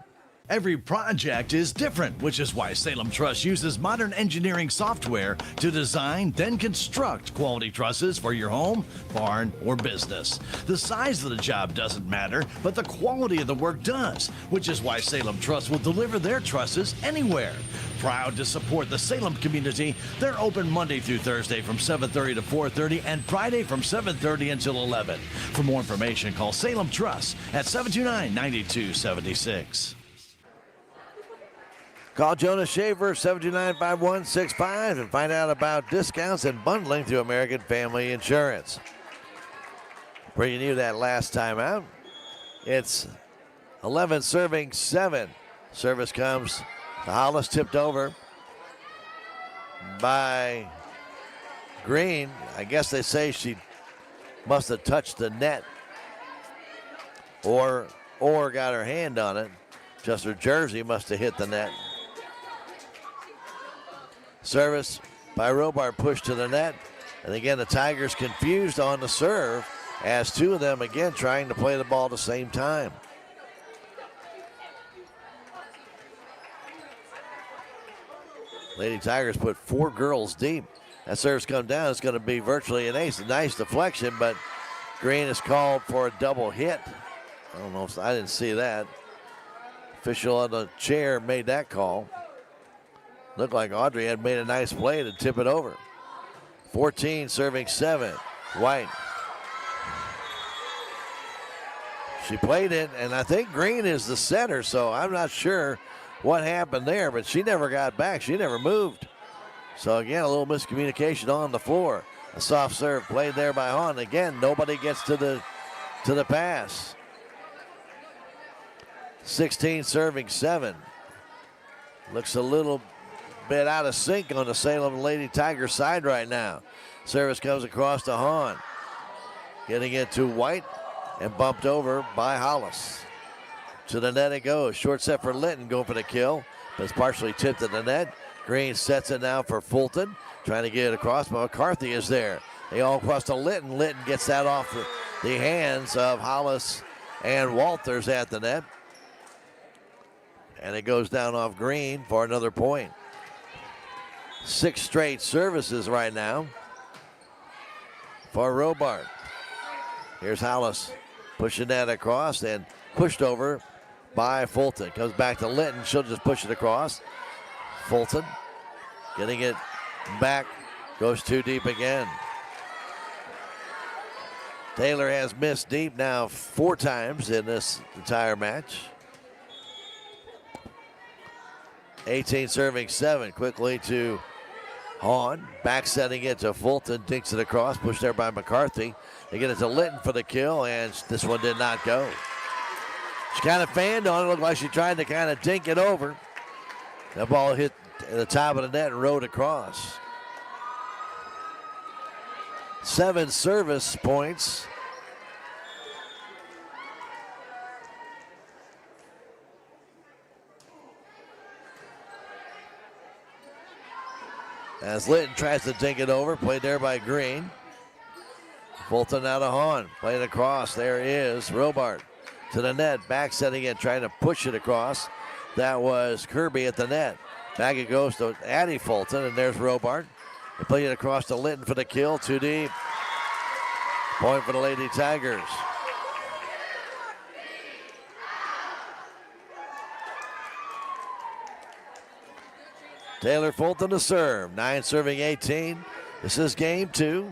Every project is different, which is why Salem Truss uses modern engineering software to design, then construct quality trusses for your home, barn, or business. The size of the job doesn't matter, but the quality of the work does, which is why Salem Truss will deliver their trusses anywhere. Proud to support the Salem community, they're open Monday through Thursday from 7:30 to 4:30 and Friday from 7:30 until 11. For more information, call Salem Truss at 729-9276. Call Jonas Schaefer, 729-5165, and find out about discounts and bundling through American Family Insurance. Bringing you that last time out. It's 11-7. Service comes to Hollis, tipped over by Green. I guess they say she must have touched the net or got her hand on it. Just her jersey must have hit the net. Service by Robart, pushed to the net. And again, the Tigers confused on the serve as 2 of them again trying to play the ball at the same time. Lady Tigers put 4 girls deep. That serve's come down. It's going to be virtually an ace. A nice deflection, but Green is called for a double hit. I don't know if I didn't see that. Official on the chair made that call. Looked like Audrey had made a nice play to tip it over. 14-7. White. She played it, and I think Green is the center, so I'm not sure what happened there, but she never got back. She never moved. So again, a little miscommunication on the floor. A soft serve played there by Hahn. Again, nobody gets to the pass. 16-7. Looks a little bit out of sync on the Salem Lady Tiger side right now. Service comes across to Hahn. Getting it to White and bumped over by Hollis. To the net it goes. Short set for Litton, going for the kill, but it's partially tipped at the net. Green sets it now for Fulton, trying to get it across, but McCarthy is there. They all cross to Litton. Litton gets that off the hands of Hollis and Walters at the net. And it goes down off Green for another point. 6 straight services right now for Robart. Here's Hollis pushing that across and pushed over by Fulton. Comes back to Litton. She'll just push it across. Fulton getting it back. Goes too deep again. Taylor has missed deep now 4 times in this entire match. 18-7. Quickly to Hahn back setting it to Fulton, dinks it across, pushed there by McCarthy. They get it to Litton for the kill, and this one did not go. She kind of fanned on it, looked like she tried to kind of dink it over. The ball hit the top of the net and rode across. 7 service points. As Litton tries to dink it over, played there by Green. Fulton out of Hahn, played across. There is Robart to the net, back setting it, trying to push it across. That was Kirby at the net. Back it goes to Addie Fulton, and there's Robart. They play it across to Litton for the kill, too deep. Point for the Lady Tigers. Taylor Fulton to serve. 9 serving 18. This is game 2.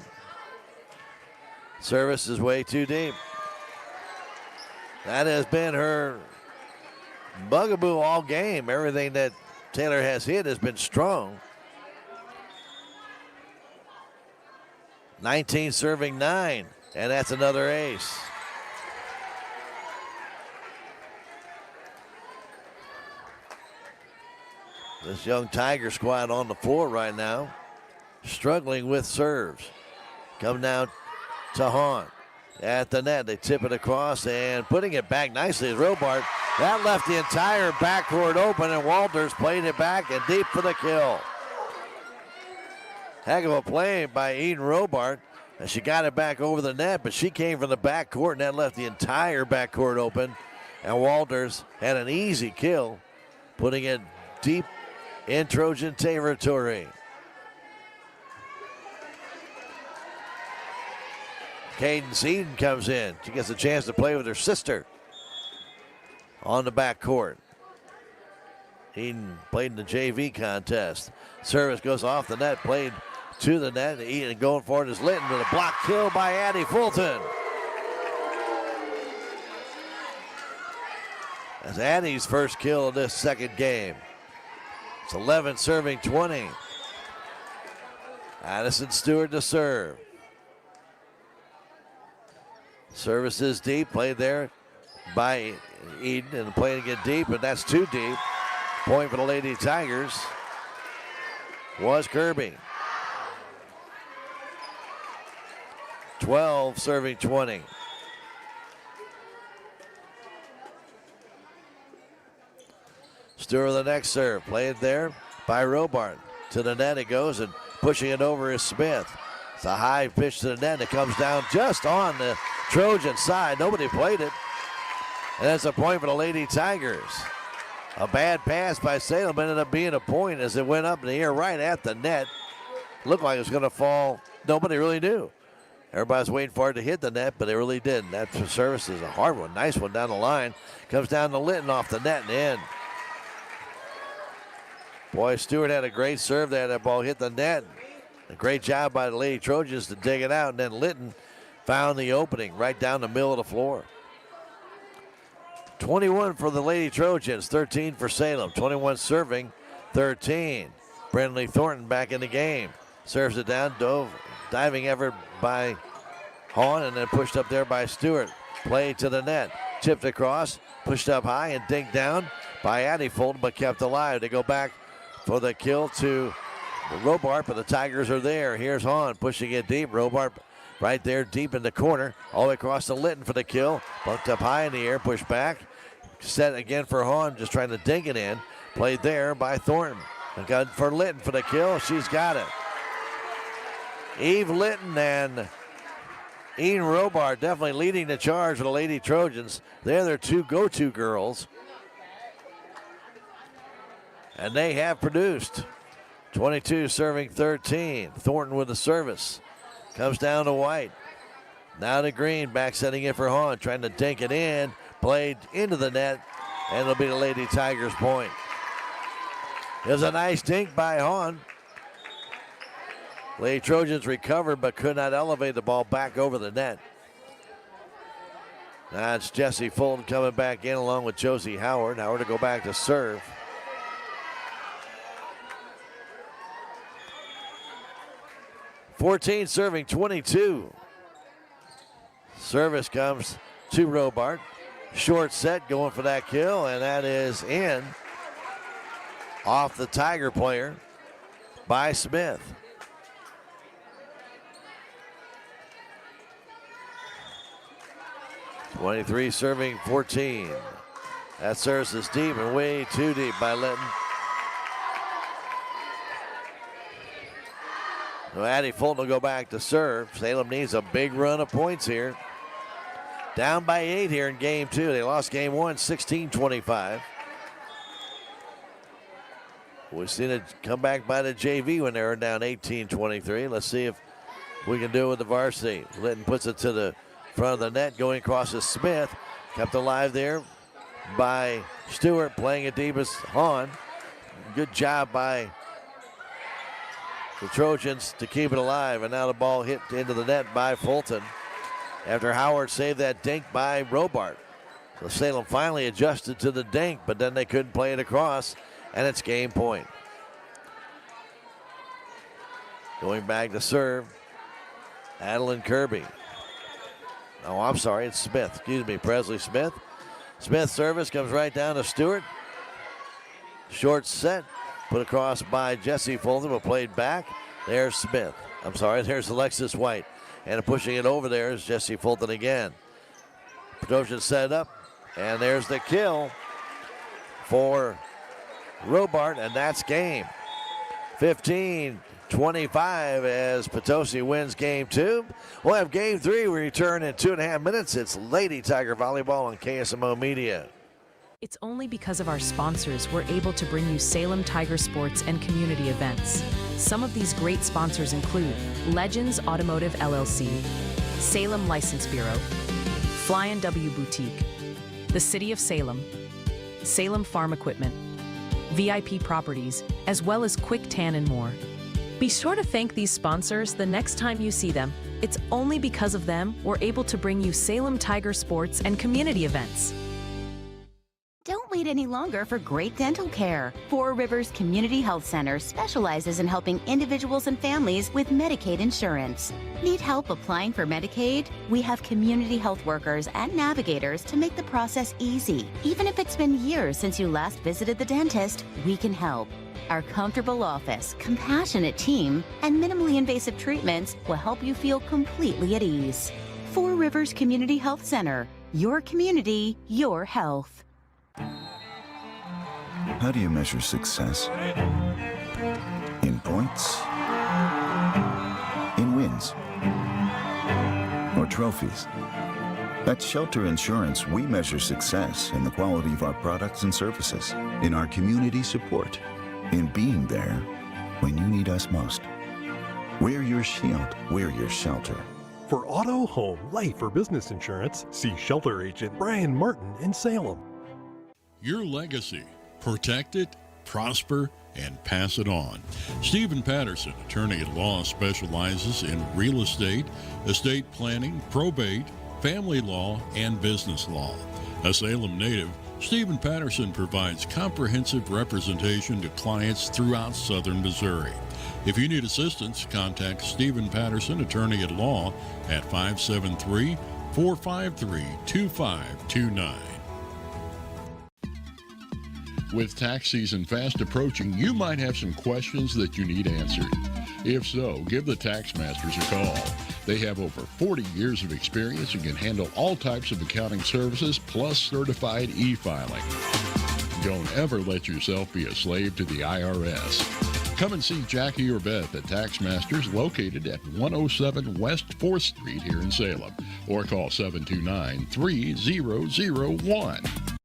Service is way too deep. That has been her bugaboo all game. Everything that Taylor has hit has been strong. 19 serving 9, and that's another ace. This young Tiger squad on the floor right now, struggling with serves. Come down to Hahn at the net. They tip it across and putting it back nicely is Robart. That left the entire backcourt open, and Walters played it back and deep for the kill. Heck of a play by Eden Robart. And she got it back over the net, but she came from the backcourt, and that left the entire backcourt open. And Walters had an easy kill, putting it deep in Trojan territory. Cadence Eden comes in. She gets a chance to play with her sister on the backcourt. Eden played in the JV contest. Service goes off the net, played to the net. Eden going for it is Litton with a block kill by Addie Fulton. That's Addie's first kill of this second game. It's 11 serving 20. Addison Stewart to serve. Service is deep, played there by Eden and playing it deep, but that's too deep. Point for the Lady Tigers was Kirby. 12 serving 20. Stewart the next serve, played there by Robart. To the net it goes, and pushing it over is Smith. It's a high pitch to the net. It comes down just on the Trojan side. Nobody played it. And that's a point for the Lady Tigers. A bad pass by Salem ended up being a point as it went up in the air right at the net. Looked like it was going to fall. Nobody really knew. Everybody's waiting for it to hit the net, but it really didn't. That service is a hard one. Nice one down the line. Comes down to Litton off the net and in. Boy, Stewart had a great serve there. That ball hit the net. A great job by the Lady Trojans to dig it out, and then Litton found the opening right down the middle of the floor. 21 for the Lady Trojans, 13 for Salem. 21 serving, 13. Brindley Thornton back in the game. Serves it down, diving effort by Hahn, and then pushed up there by Stewart. Play to the net, tipped across, pushed up high and dinked down by Addie Fulton, but kept alive. They go back for the kill to Robart, but the Tigers are there. Here's Hahn pushing it deep. Robart right there deep in the corner. All the way across to Litton for the kill. Bumped up high in the air, pushed back. Set again for Hahn, just trying to dink it in. Played there by Thornton. And got for Litton for the kill. She's got it. Eve Litton and Eden Robart definitely leading the charge for the Lady Trojans. They're their two go-to girls. And they have produced. 22 serving 13. Thornton with the service. Comes down to White. Now to Green, back setting it for Hahn, trying to dink it in. Played into the net, and it'll be the Lady Tigers' point. It was a nice dink by Hahn. Lady Trojans recovered but could not elevate the ball back over the net. Now it's Jessie Fulton coming back in along with Josie Howard. Howard to go back to serve. 14 serving 22. Service comes to Robart. Short set going for that kill, and that is in off the Tiger player by Smith. .23 serving 14. That serves is deep and way too deep by Linton. So Addie Fulton will go back to serve. Salem needs a big run of points here. Down by 8 here in game 2. They lost game 1, 16-25. We've seen it come back by the JV when they were down 18-23. Let's see if we can do it with the varsity. Linton puts it to the front of the net, going across to Smith. Kept alive there by Stewart, playing it deep as Hahn. Good job by the Trojans to keep it alive, and now the ball hit into the net by Fulton after Howard saved that dink by Robart. So Salem finally adjusted to the dink, but then they couldn't play it across, and it's game point. Going back to serve, Adeline Kirby. Oh, I'm sorry, it's Smith. Excuse me, Presley Smith. Smith's service comes right down to Stewart. Short set, put across by Jesse Fulton, but played back. There's Smith. I'm sorry, there's Alexis White. And pushing it over there is Jesse Fulton again. Potosi set it up, and there's the kill for Robart, and that's game. 15-25 as Potosi wins game 2. We'll have game 3. We return in 2.5 minutes. It's Lady Tiger Volleyball on KSMO Media. It's only because of our sponsors we're able to bring you Salem Tiger sports and community events. Some of these great sponsors include Legends Automotive LLC, Salem License Bureau, Fly & W Boutique, the City of Salem, Salem Farm Equipment, VIP Properties, as well as Quick Tan and more. Be sure to thank these sponsors the next time you see them. It's only because of them we're able to bring you Salem Tiger sports and community events. Don't wait any longer for great dental care. Four Rivers Community Health Center specializes in helping individuals and families with Medicaid insurance. Need help applying for Medicaid? We have community health workers and navigators to make the process easy. Even if it's been years since you last visited the dentist, we can help. Our comfortable office, compassionate team, and minimally invasive treatments will help you feel completely at ease. Four Rivers Community Health Center. Your community, your health. How do you measure success? In points? In wins? Or trophies? At Shelter Insurance, we measure success in the quality of our products and services, in our community support, in being there when you need us most. We're your shield, we're your shelter. For auto, home, life, or business insurance, see Shelter Agent Brian Martin in Salem. Your legacy. Protect it, prosper, and pass it on. Stephen Patterson, attorney at law, specializes in real estate, estate planning, probate, family law, and business law. A Salem native, Stephen Patterson provides comprehensive representation to clients throughout southern Missouri. If you need assistance, contact Stephen Patterson, attorney at law, at 573-453-2529. With tax season fast approaching, you might have some questions that you need answered. If so, give the Tax Masters a call. They have over 40 years of experience and can handle all types of accounting services plus certified e-filing. Don't ever let yourself be a slave to the IRS. Come and see Jackie or Beth at Tax Masters, located at 107 West 4th Street here in Salem, or call 729-3001.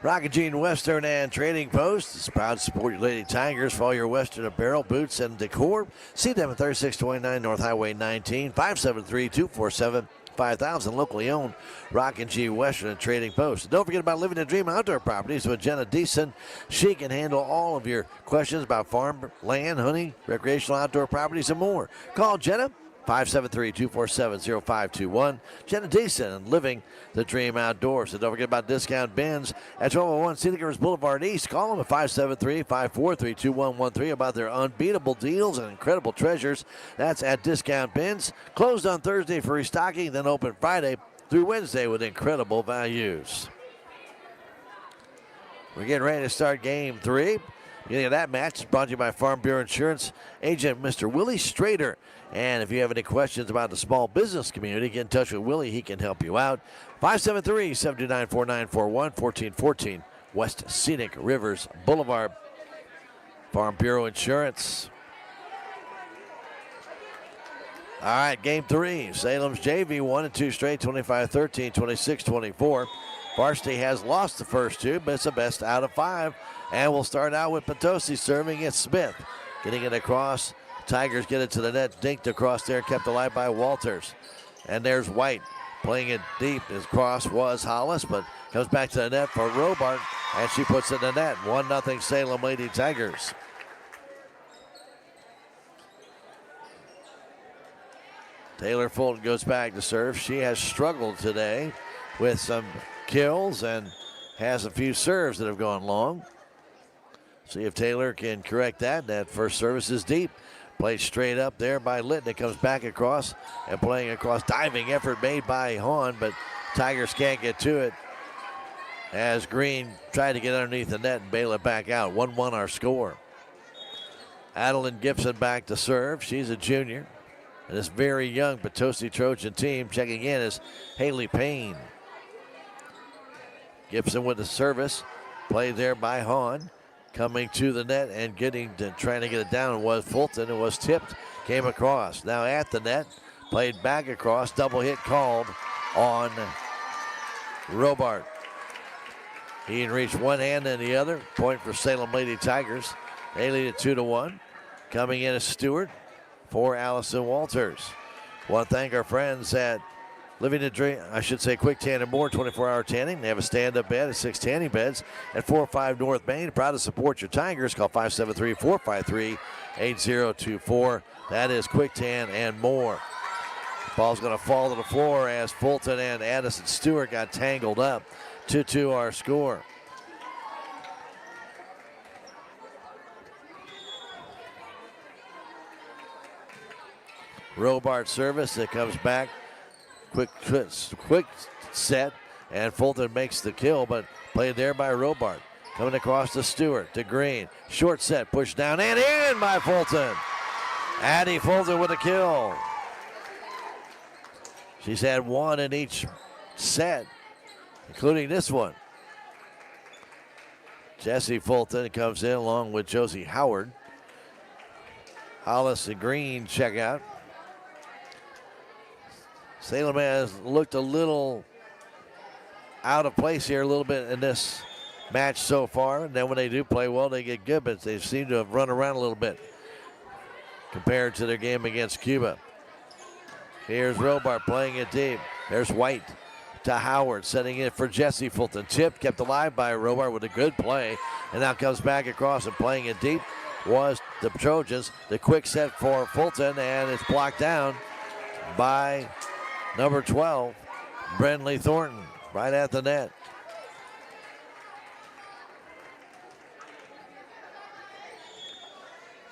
Rocket Jean Western and Trading Post is proud to support your Lady Tigers for all your Western apparel, boots, and decor. See them at 3629 North Highway 19, 573-247-5000. Locally owned Rocket Jean Western and Trading Post. And don't forget about Living the Dream Outdoor Properties with Jenna Deason. She can handle all of your questions about farm, land, hunting, recreational outdoor properties, and more. Call Jenna 573-247-0521. Jenna Deason, living the dream outdoors. And don't forget about Discount Bins at 1201 Scenic Rivers Boulevard East. Call them at 573-543-2113 about their unbeatable deals and incredible treasures. That's at Discount Bins. Closed on Thursday for restocking, then open Friday through Wednesday with incredible values. We're getting ready to start game 3. Beginning of that match is brought to you by Farm Bureau Insurance agent Mr. Willie Strader. And if you have any questions about the small business community, get in touch with Willie. He can help you out. 573-729-4941, 1414 West Scenic Rivers Boulevard. Farm Bureau Insurance. All right, game 3. Salem's JV 1-2 straight, 25-13, 26-24. Varsity has lost the first 2, but it's the best out of 5. And we'll start out with Potosi serving at Smith. Getting it across. Tigers get it to the net. Dinked across there, kept alive by Walters. And there's White playing it deep. His cross was Hollis, but comes back to the net for Robart. And she puts it in the net. 1-0 Salem Lady Tigers. Taylor Fulton goes back to serve. She has struggled today with some kills and has a few serves that have gone long. See if Taylor can correct that. That first service is deep. Played straight up there by Litton. It comes back across and playing across. Diving effort made by Hahn, but Tigers can't get to it as Green tried to get underneath the net and bail it back out. 1-1 our score. Adeline Gibson back to serve. She's a junior. And this very young Potosi Trojan team checking in is Haley Payne. Gibson with the service. Played there by Hahn. Coming to the net and trying to get it down was Fulton. It was tipped. Came across. Now at the net. Played back across. Double hit called on Robart. He can reach one hand and the other. Point for Salem Lady Tigers. They lead it 2-1. Coming in is Stewart for Allison Walters. Want to thank our friends at Living the Dream, Quick Tan and More, 24-hour tanning. They have a stand-up bed at 6 tanning beds at 405 North Main. Proud to support your Tigers. Call 573-453-8024. That is Quick Tan and More. Ball's going to fall to the floor as Fulton and Addison Stewart got tangled up. 2-2 our score. Robart service that comes back. Quick set, and Fulton makes the kill, but played there by Robart. Coming across to Stewart, to Green. Short set, pushed down and in by Fulton. Addie Fulton with a kill. She's had one in each set, including this one. Jessie Fulton comes in along with Josie Howard. Hollis and Green check out. Salem has looked a little out of place here a little bit in this match so far. And then when they do play well, they get good, but they seem to have run around a little bit compared to their game against Cuba. Here's Robart playing it deep. There's White to Howard, setting it for Jessie Fulton. Tipped, kept alive by Robart with a good play. And now comes back across and playing it deep was the Trojans. The quick set for Fulton, and it's blocked down by number 12, Brenley Thornton, right at the net.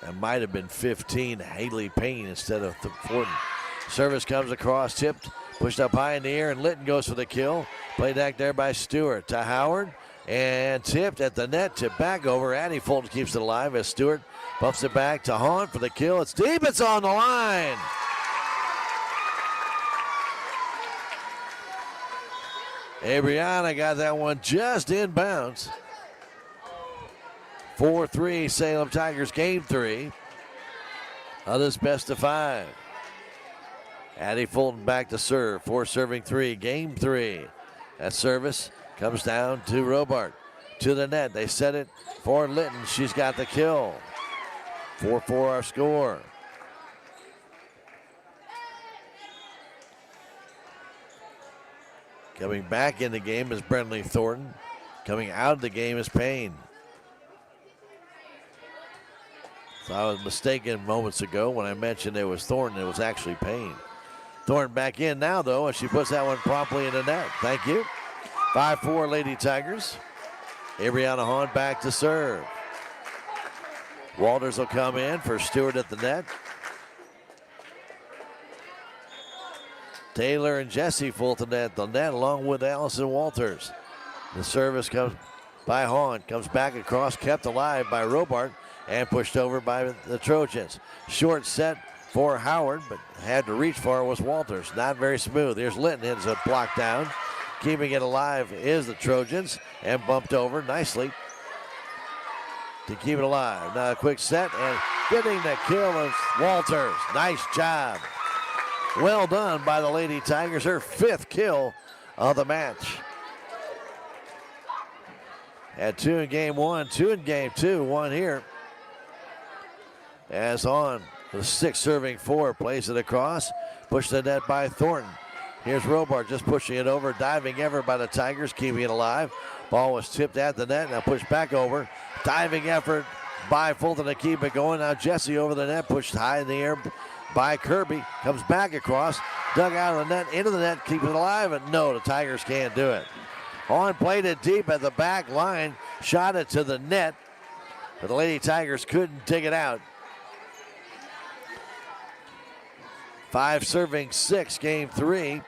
That might have been 15, Haley Payne instead of Thornton. Service comes across, tipped, pushed up high in the air, and Litton goes for the kill. Played back there by Stewart to Howard, and tipped at the net, tipped back over. Addie Fulton keeps it alive as Stewart buffs it back to Hahn for the kill. It's deep, it's on the line. Abriana got that one just inbounds. 4-3 Salem Tigers game 3 of this best of 5. Addie Fulton back to serve. 4 serving 3, game 3. That service comes down to Robart. To the net. They set it for Litton. She's got the kill. 4-4 our score. Coming back in the game is Brenley Thornton. Coming out of the game is Payne. So I was mistaken moments ago when I mentioned it was Thornton. It was actually Payne. Thornton back in now, though, and she puts that one promptly in the net. Thank you. 5-4 Lady Tigers. Abriana Hahn back to serve. Walters will come in for Stewart at the net. Taylor and Jesse Fulton at the net along with Allison Walters. The service comes by Hahn, comes back across, kept alive by Robart and pushed over by the Trojans. Short set for Howard, but had to reach for it was Walters. Not very smooth. Here's Linton, ends up blocked down. Keeping it alive is the Trojans and bumped over nicely to keep it alive. Now a quick set and getting the kill is Walters. Nice job. Well done by the Lady Tigers. Her 5th kill of the match. Had 2 in game 1, 2 in game 2, 1 here. As on the 6 serving 4, plays it across. Pushed the net by Thornton. Here's Robart just pushing it over. Diving effort by the Tigers, keeping it alive. Ball was tipped at the net, now pushed back over. Diving effort by Fulton to keep it going. Now Jesse over the net, pushed high in the air by Kirby. Comes back across, dug out of the net, into the net, keeping it alive. And no, the Tigers can't do it. Hahn played it deep at the back line, shot it to the net, but the Lady Tigers couldn't dig it out. 5 serving 6, game 3.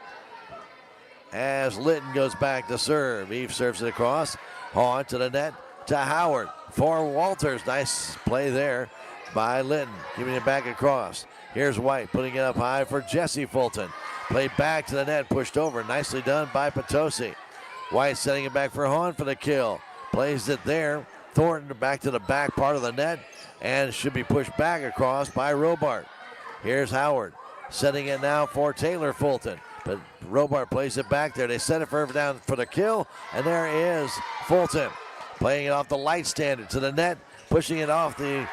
As Litton goes back to serve. Eve serves it across. Hahn to the net to Howard for Walters. Nice play there by Litton, giving it back across. Here's White putting it up high for Jesse Fulton. Played back to the net, pushed over. Nicely done by Potosi. White setting it back for Hahn for the kill. Plays it there. Thornton back to the back part of the net and should be pushed back across by Robart. Here's Howard setting it now for Taylor Fulton. But Robart plays it back there. They set it further down for the kill. And there is Fulton playing it off the light standard to the net. Pushing it off the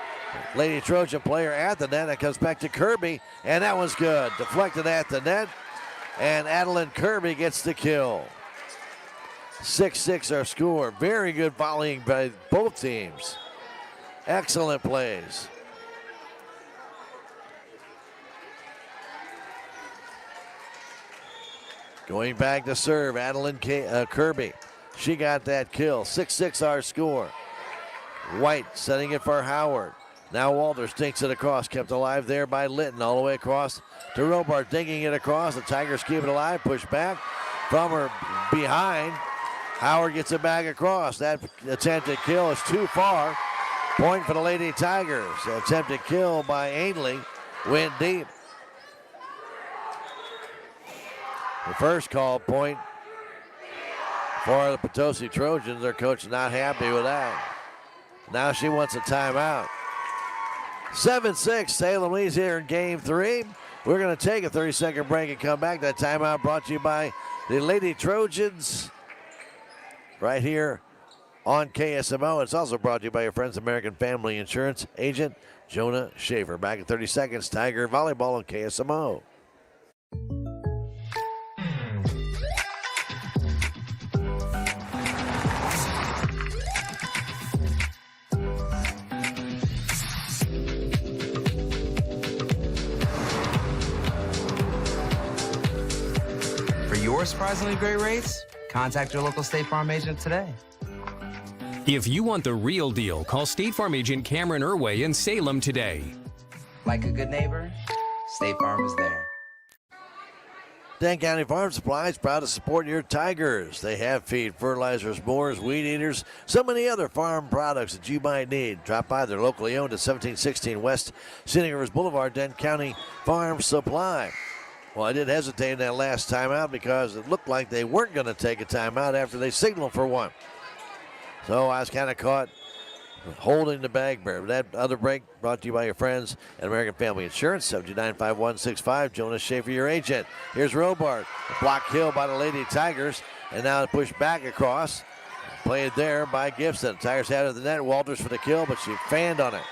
Lady Trojan player at the net. It comes back to Kirby. And that was good. Deflected at the net. And Adeline Kirby gets the kill. 6-6 our score. Very good volleying by both teams. Excellent plays. Going back to serve, Adeline Kirby. She got that kill. 6-6 our score. White setting it for Howard. Now Walters takes it across, kept alive there by Litton, all the way across to Robart, dinking it across. The Tigers keep it alive, push back from her behind. Howard gets it back across. That attempted kill is too far. Point for the Lady Tigers. Attempted kill by Ainley went deep. The first call point for the Potosi Trojans. Their coach is not happy with that. Now she wants a timeout. 7-6, Salem leads here in game 3. We're going to take a 30-second break and come back. That timeout brought to you by the Lady Trojans right here on KSMO. It's also brought to you by your friends, American Family Insurance agent Jonah Schaefer. Back in 30 seconds, Tiger Volleyball on KSMO. For surprisingly great rates, contact your local State Farm agent today. If you want the real deal, call State Farm agent Cameron Irway in Salem today. Like a good neighbor, State Farm is there. Dane County Farm Supply is proud to support your Tigers. They have feed, fertilizers, mowers, weed eaters, so many other farm products that you might need. Drop by their locally owned at 1716 West Scenic Rivers Boulevard, Dane County Farm Supply. Well, I did hesitate in that last timeout because it looked like they weren't going to take a timeout after they signaled for one. So I was kind of caught holding the bag bear. That other break brought to you by your friends at American Family Insurance, 729-5165. Jonas Schaefer, your agent. Here's Robart. Block kill by the Lady Tigers. And now push back across. Played there by Gibson. Tigers had it at the net. Walters for the kill, but she fanned on it.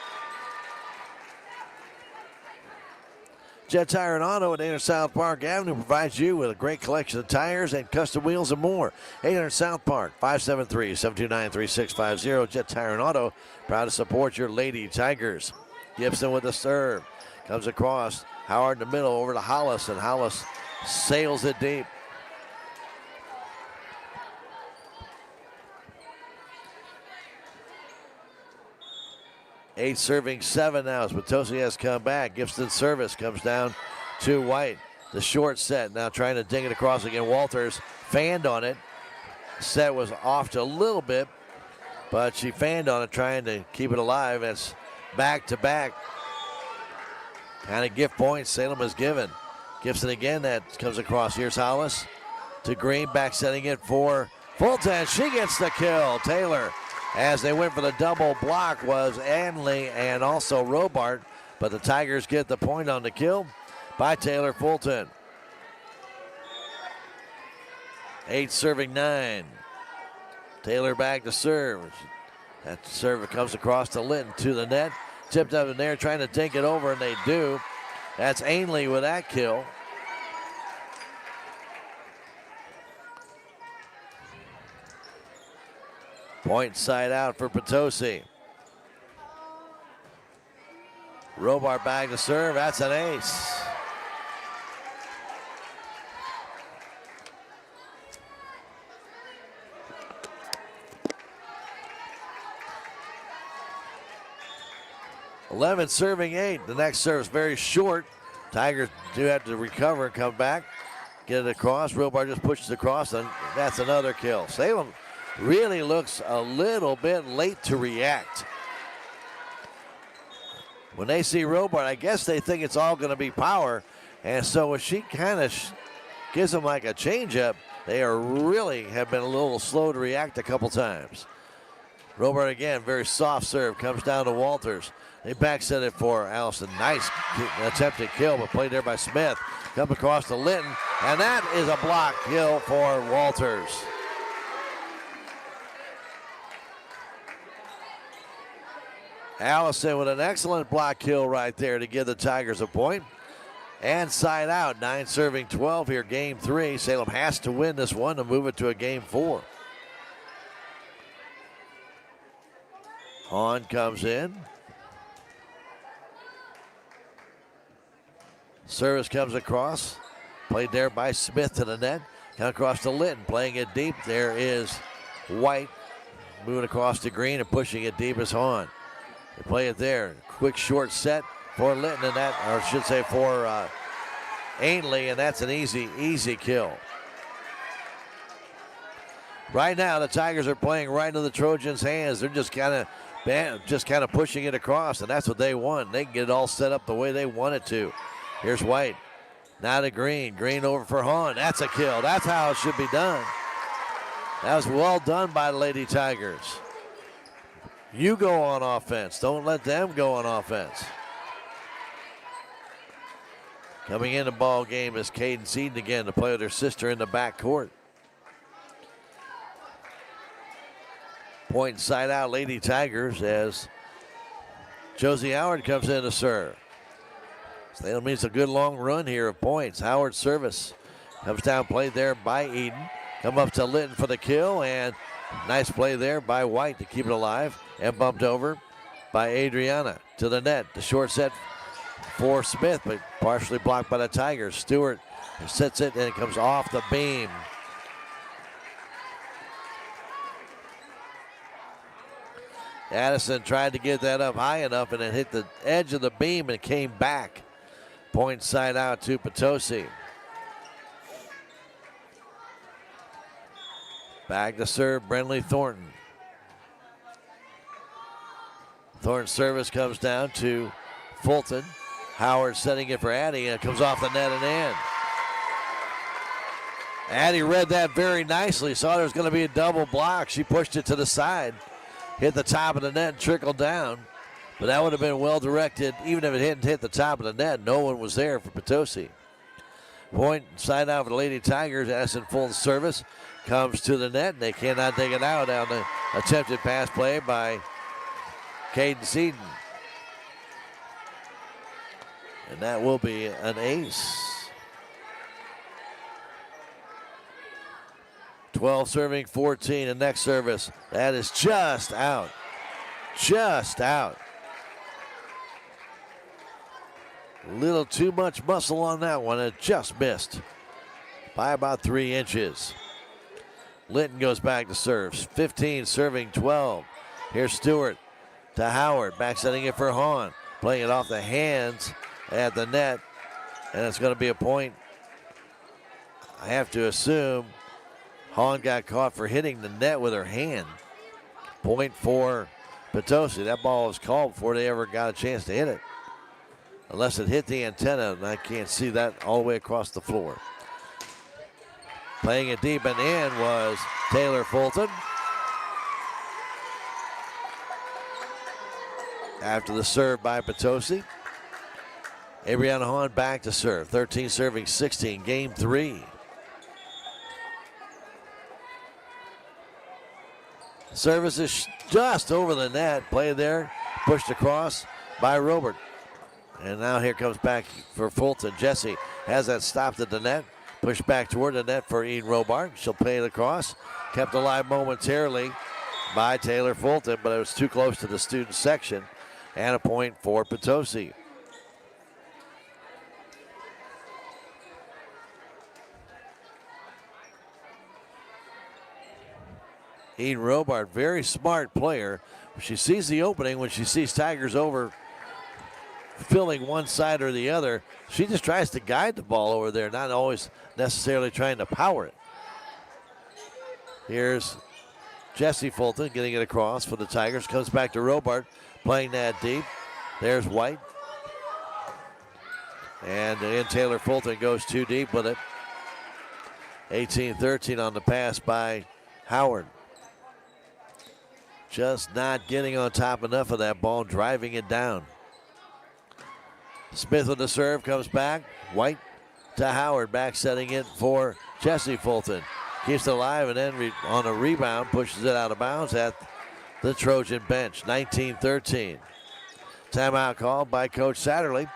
Jet Tire and Auto at 800 South Park Avenue provides you with a great collection of tires and custom wheels and more. 800 South Park, 573-729-3650. Jet Tire and Auto, proud to support your Lady Tigers. Gibson with the serve. Comes across. Howard in the middle over to Hollis, and Hollis sails it deep. Eight serving 7 now as Potosi has come back. Gibson's service comes down to White. The short set now trying to ding it across again. Walters fanned on it. Set was off to a little bit, but she fanned on it trying to keep it alive. It's back to back. Kind of gift points Salem has given. Gibson again, that comes across. Here's Hollis to Green, back setting it for Fulton. She gets the kill. Taylor, as they went for the double block, was Anley and also Robart, but the Tigers get the point on the kill by Taylor Fulton. 8 serving 9. Taylor back to serve. That serve comes across to Linton to the net. Tipped up in there, trying to dink it over, and they do. That's Ainley with that kill. Point side out for Potosi. Robart back to serve. That's an ace. Eleven serving 8. The next serve is very short. Tigers do have to recover and come back. Get it across. Robart just pushes across, and that's another kill. Salem really looks a little bit late to react. When they see Robart, I guess they think it's all going to be power. And so when she kind of gives them like a changeup, they are really have been a little slow to react a couple times. Robart again, very soft serve, comes down to Walters. They back set it for Allison. Nice attempted kill, but played there by Smith. Come across to Linton, and that is a block kill for Walters. Allison with an excellent block kill right there to give the Tigers a point. And side out, 9 serving 12 here, game 3. Salem has to win this one to move it to a game 4. Hahn comes in. Service comes across. Played there by Smith to the net. Come across to Linton, playing it deep. There is White moving across to Green and pushing it deep as Hahn. They play it there. Quick short set for Linton, and that, or I should say for Ainley, and that's an easy kill. Right now, the Tigers are playing right into the Trojans' hands. They're just kind of pushing it across, and that's what they want. They can get it all set up the way they want it to. Here's White. Now to Green. Green over for Hahn. That's a kill. That's how it should be done. That was well done by the Lady Tigers. You go on offense. Don't let them go on offense. Coming in the ball game is Caden Seaton again to play with her sister in the back court. Point side out, Lady Tigers, as Josie Howard comes in to serve. So that means a good long run here of points. Howard's service comes down, played there by Eden. Come up to Linton for the kill, and nice play there by White to keep it alive. And bumped over by Adriana to the net. The short set for Smith, but partially blocked by the Tigers. Stewart sets it, and it comes off the beam. Addison tried to get that up high enough, and it hit the edge of the beam and came back. Point side out to Potosi. Back to serve Brenly Thornton. Thornton's service comes down to Fulton. Howard setting it for Addie, and it comes off the net and in. Addie read that very nicely, saw there was going to be a double block. She pushed it to the side, hit the top of the net and trickled down. But that would have been well directed, even if it hadn't hit the top of the net. No one was there for Potosi. Point side out for the Lady Tigers. Addison Fulton's service comes to the net, and they cannot take it out on the attempted pass play by Caden Seaton. And that will be an ace. 12 serving 14. The next service, that is just out. Just out. A little too much muscle on that one. It just missed by about 3 inches. Linton goes back to serves. 15 serving 12. Here's Stewart to Howard. Back setting it for Hahn. Playing it off the hands at the net. And it's going to be a point. I have to assume Hahn got caught for hitting the net with her hand. Point for Potosi. That ball was called before they ever got a chance to hit it. Unless it hit the antenna, and I can't see that all the way across the floor. Playing it deep and in was Taylor Fulton. After the serve by Potosi. Abriana Hahn back to serve. 13 serving 16, game 3. Service is just over the net. Play there, pushed across by Robert. And now here comes back for Fulton. Jesse has that stopped at the net. Pushed back toward the net for Eden Robart. She'll play it across. Kept alive momentarily by Taylor Fulton, but it was too close to the student section. And a point for Potosi. Eden Robart, very smart player. She sees the opening when she sees Tigers over filling one side or the other. She just tries to guide the ball over there, not always necessarily trying to power it. Here's Jesse Fulton getting it across for the Tigers. Comes back to Robart, playing that deep. There's White. And then Taylor Fulton goes too deep with it. 18-13 on the pass by Howard. Just not getting on top enough of that ball, driving it down. Smith with the serve, comes back. White to Howard, back setting it for Jesse Fulton. Keeps it alive and then on a rebound, pushes it out of bounds at the Trojan bench. 19-13. Timeout called by Coach Satterley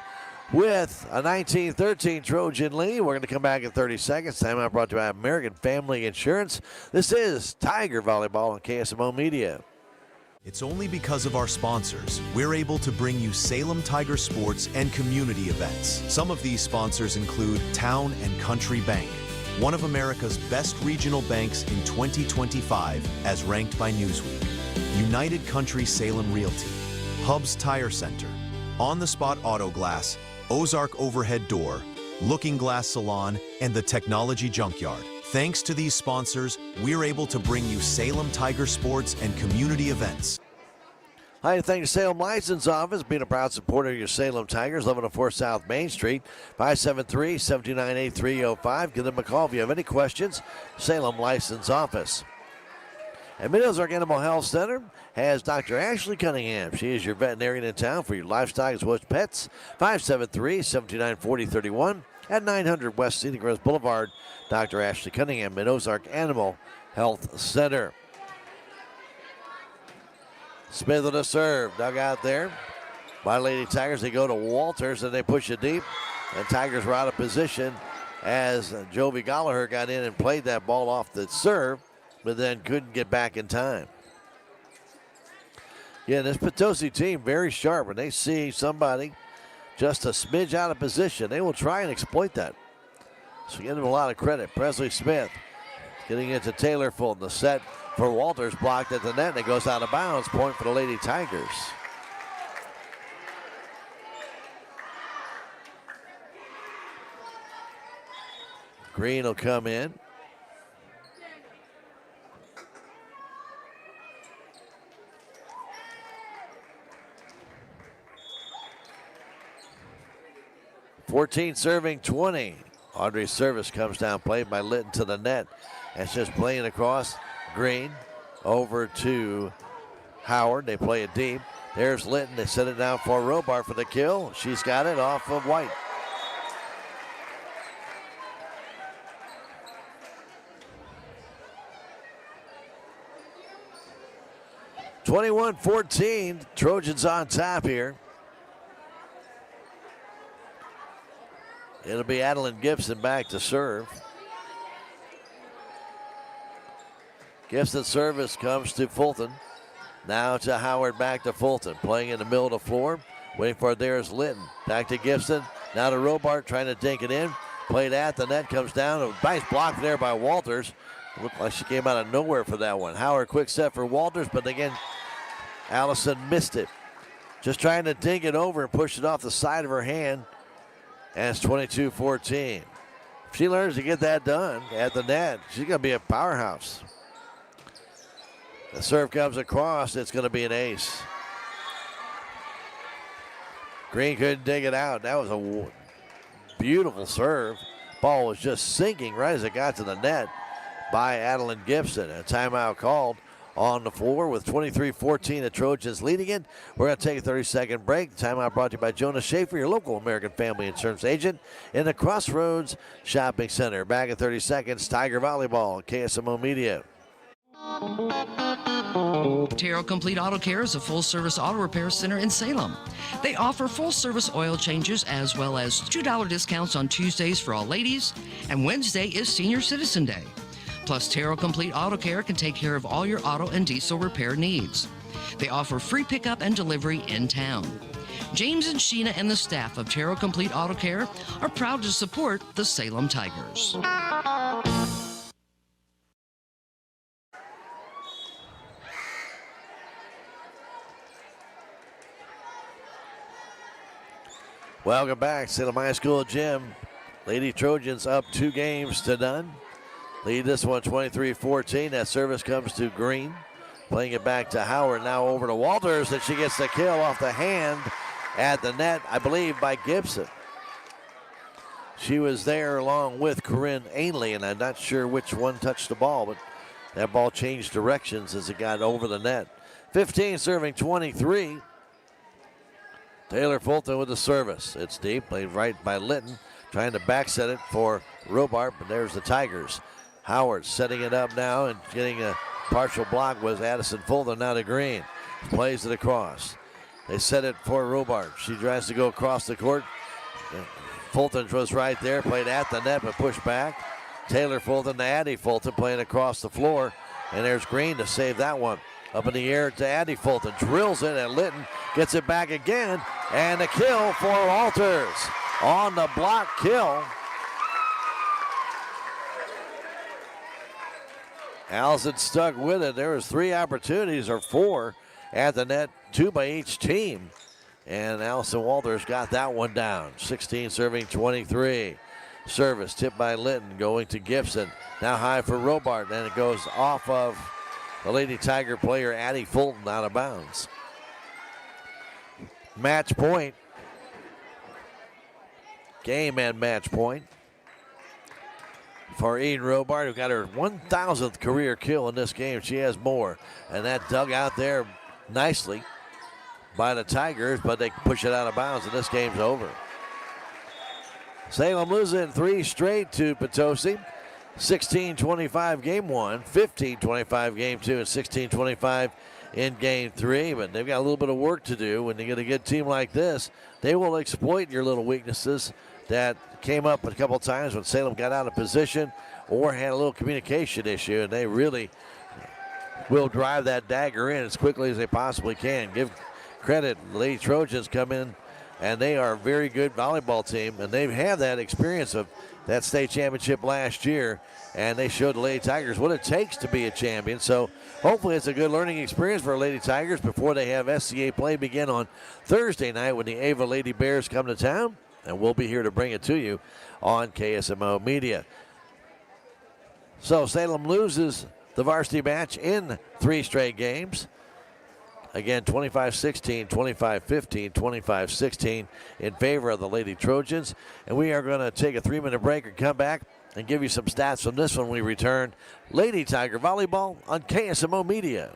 with a 19-13 Trojan lead. We're going to come back in 30 seconds. Timeout brought to you by American Family Insurance. This is Tiger Volleyball on KSMO Media. It's only because of our sponsors we're able to bring you Salem Tiger sports and community events. Some of these sponsors include Town and Country Bank, one of America's best regional banks in 2025 as ranked by Newsweek. United Country Salem Realty, Hubs Tire Center, On the Spot Auto Glass, Ozark Overhead Door, Looking Glass Salon, and the Technology Junkyard. Thanks to these sponsors, we're able to bring you Salem Tiger sports and community events. Hi, thank you, Salem License Office, being a proud supporter of your Salem Tigers, 1104 South Main Street, 573-729-8305. Give them a call if you have any questions. Salem License Office. And Mid-Ozark Animal Health Center has Dr. Ashley Cunningham. She is your veterinarian in town for your livestock as well as pets. 573-729-4031 at 900 West Scenic Rose Boulevard. Dr. Ashley Cunningham, Mid-Ozark Animal Health Center. Smith with a serve, dug out there by Lady Tigers. They go to Walters and they push it deep. And Tigers were out of position as Jovi Gallagher got in and played that ball off the serve, but then couldn't get back in time. Yeah, this Potosi team very sharp. When they see somebody just a smidge out of position, they will try and exploit that. So give them a lot of credit. Presley Smith getting into Taylor Fulton. The set for Walters blocked at the net, and it goes out of bounds. Point for the Lady Tigers. Green will come in. .14 serving 20. Audrey's service comes down, played by Litton to the net. And it's just playing across. Green over to Howard. They play it deep. There's Litton. They set it down for Robart for the kill. She's got it off of White. (21-14). Trojans on top here. It'll be Adeline Gibson back to serve. Gibson's service comes to Fulton. Now to Howard, back to Fulton. Playing in the middle of the floor. Waiting for it, there's Litton. Back to Gibson. Now to Robart trying to dink it in. Played at the net, comes down. A nice block there by Walters. Looked like she came out of nowhere for that one. Howard, quick set for Walters, but again, Allison missed it. Just trying to dink it over and push it off the side of her hand. And it's 22-14. If she learns to get that done at the net, she's going to be a powerhouse. The serve comes across. It's going to be an ace. Green couldn't dig it out. That was a beautiful serve. Ball was just sinking right as it got to the net by Adeline Gibson. A timeout called on the floor with 23-14, the Trojans leading it. We're going to take a 30-second break. The timeout brought to you by Jonas Schaefer, your local American Family Insurance agent in the Crossroads Shopping Center. Back in 30 seconds, Tiger Volleyball, KSMO Media. Terrell Complete Auto Care is a full-service auto repair center in Salem. They offer full-service oil changes as well as $2 discounts on Tuesdays for all ladies, and Wednesday is Senior Citizen Day. Plus, Terrell Complete Auto Care can take care of all your auto and diesel repair needs. They offer free pickup and delivery in town. James and Sheena and the staff of Terrell Complete Auto Care are proud to support the Salem Tigers. Welcome back, Salem High School gym. Lady Trojans up 2-0. Lead this one 23-14. That service comes to Green. Playing it back to Howard. Now over to Walters, and she gets the kill off the hand at the net, I believe, by Gibson. She was there along with Corinne Ainley, and I'm not sure which one touched the ball, but that ball changed directions as it got over the net. 15 serving 23. Taylor Fulton with the service. It's deep, played right by Litton, trying to back set it for Robart, but there's the Tigers. Howard setting it up now and getting a partial block was Addison Fulton. Now to Green. Plays it across. They set it for Robart. She tries to go across the court. Fulton was right there, played at the net but pushed back. Taylor Fulton to Addie Fulton playing across the floor. And there's Green to save that one. Up in the air to Addie Fulton. Drills it and Litton gets it back again. And a kill for Walters on the block kill. Allison stuck with it. There was 3 opportunities, or 4 at the net, 2 by each team. And Allison Walters got that one down. 16 serving 23. Service tipped by Litton going to Gibson. Now high for Robart, and it goes off of the Lady Tiger player Addie Fulton out of bounds. Match point. Game and match point for Eden Robart, who got her 1,000th career kill in this game. She has more. And that dug out there nicely by the Tigers, but they push it out of bounds, and this game's over. Salem losing 3 straight to Potosi. 16-25 game 1, 15-25 game 2, and 16-25 in game 3. But they've got a little bit of work to do. When you get a good team like this, they will exploit your little weaknesses that came up a couple times when Salem got out of position or had a little communication issue, and they really will drive that dagger in as quickly as they possibly can. Give credit, the Lady Trojans come in, and they are a very good volleyball team, and they have that experience of that state championship last year, and they showed the Lady Tigers what it takes to be a champion. So hopefully it's a good learning experience for Lady Tigers before they have SCA play begin on Thursday night when the Ava Lady Bears come to town, and we'll be here to bring it to you on KSMO Media. So Salem loses the varsity match in 3 straight games. Again, 25-16, 25-15, 25-16 in favor of the Lady Trojans. And we are going to take a 3-minute break and come back and give you some stats from this when we return. Lady Tiger Volleyball on KSMO Media.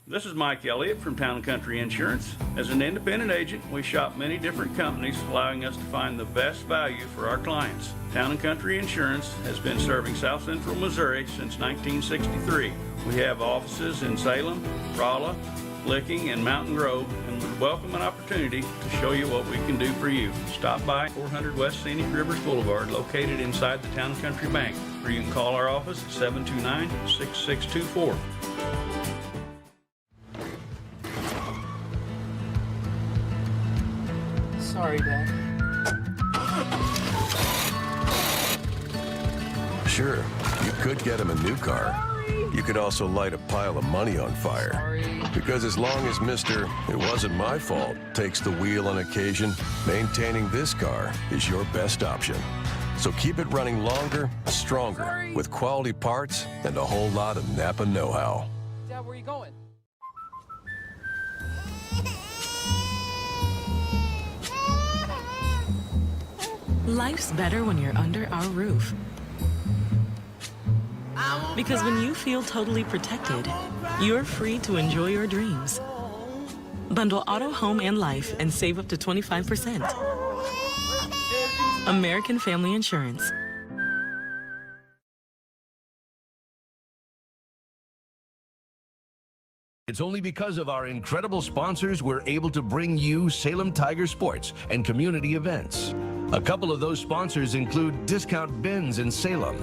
This is Mike Elliott from Town & Country Insurance. As an independent agent, we shop many different companies, allowing us to find the best value for our clients. Town & Country Insurance has been serving South Central Missouri since 1963. We have offices in Salem, Rolla, Licking, and Mountain Grove, and would welcome an opportunity to show you what we can do for you. Stop by 400 West Scenic Rivers Boulevard, located inside the Town & Country Bank, or you can call our office at 729-6624. Sorry, Dad. Sure, you could get him a new car. You could also light a pile of money on fire. Because as long as Mr. It wasn't my fault takes the wheel on occasion, maintaining this car is your best option. So keep it running longer, stronger, with quality parts and a whole lot of Napa know-how. Dad, where are you going? Life's better when you're under our roof. Because when you feel totally protected, you're free to enjoy your dreams. Bundle auto, home, and life and save up to 25%. American Family Insurance. It's only because of our incredible sponsors we're able to bring you Salem Tiger Sports and community events. A couple of those sponsors include Discount Bins in Salem.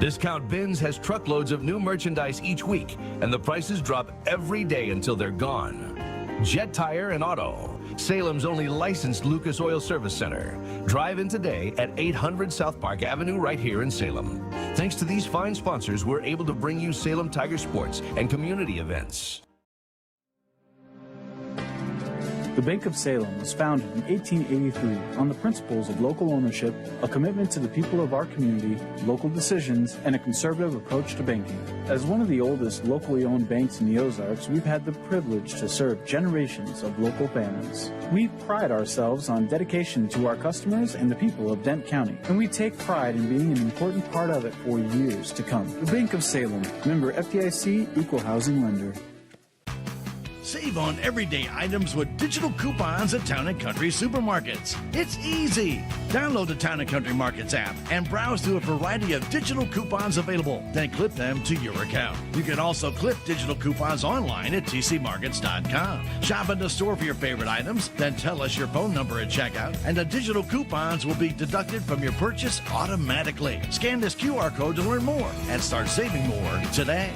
Discount Bins has truckloads of new merchandise each week, and the prices drop every day until they're gone. Jet Tire and Auto, Salem's only licensed Lucas Oil Service Center. Drive in today at 800 South Park Avenue right here in Salem. Thanks to these fine sponsors, we're able to bring you Salem Tiger Sports and community events. The Bank of Salem was founded in 1883 on the principles of local ownership, a commitment to the people of our community, local decisions, and a conservative approach to banking. As one of the oldest locally owned banks in the Ozarks, we've had the privilege to serve generations of local families. We pride ourselves on dedication to our customers and the people of Dent County, and we take pride in being an important part of it for years to come. The Bank of Salem, member FDIC, equal housing lender. Save on everyday items with digital coupons at Town & Country Supermarkets. It's easy. Download the Town & Country Markets app and browse through a variety of digital coupons available. Then clip them to your account. You can also clip digital coupons online at tcmarkets.com. Shop in the store for your favorite items, then tell us your phone number at checkout, and the digital coupons will be deducted from your purchase automatically. Scan this QR code to learn more and start saving more today.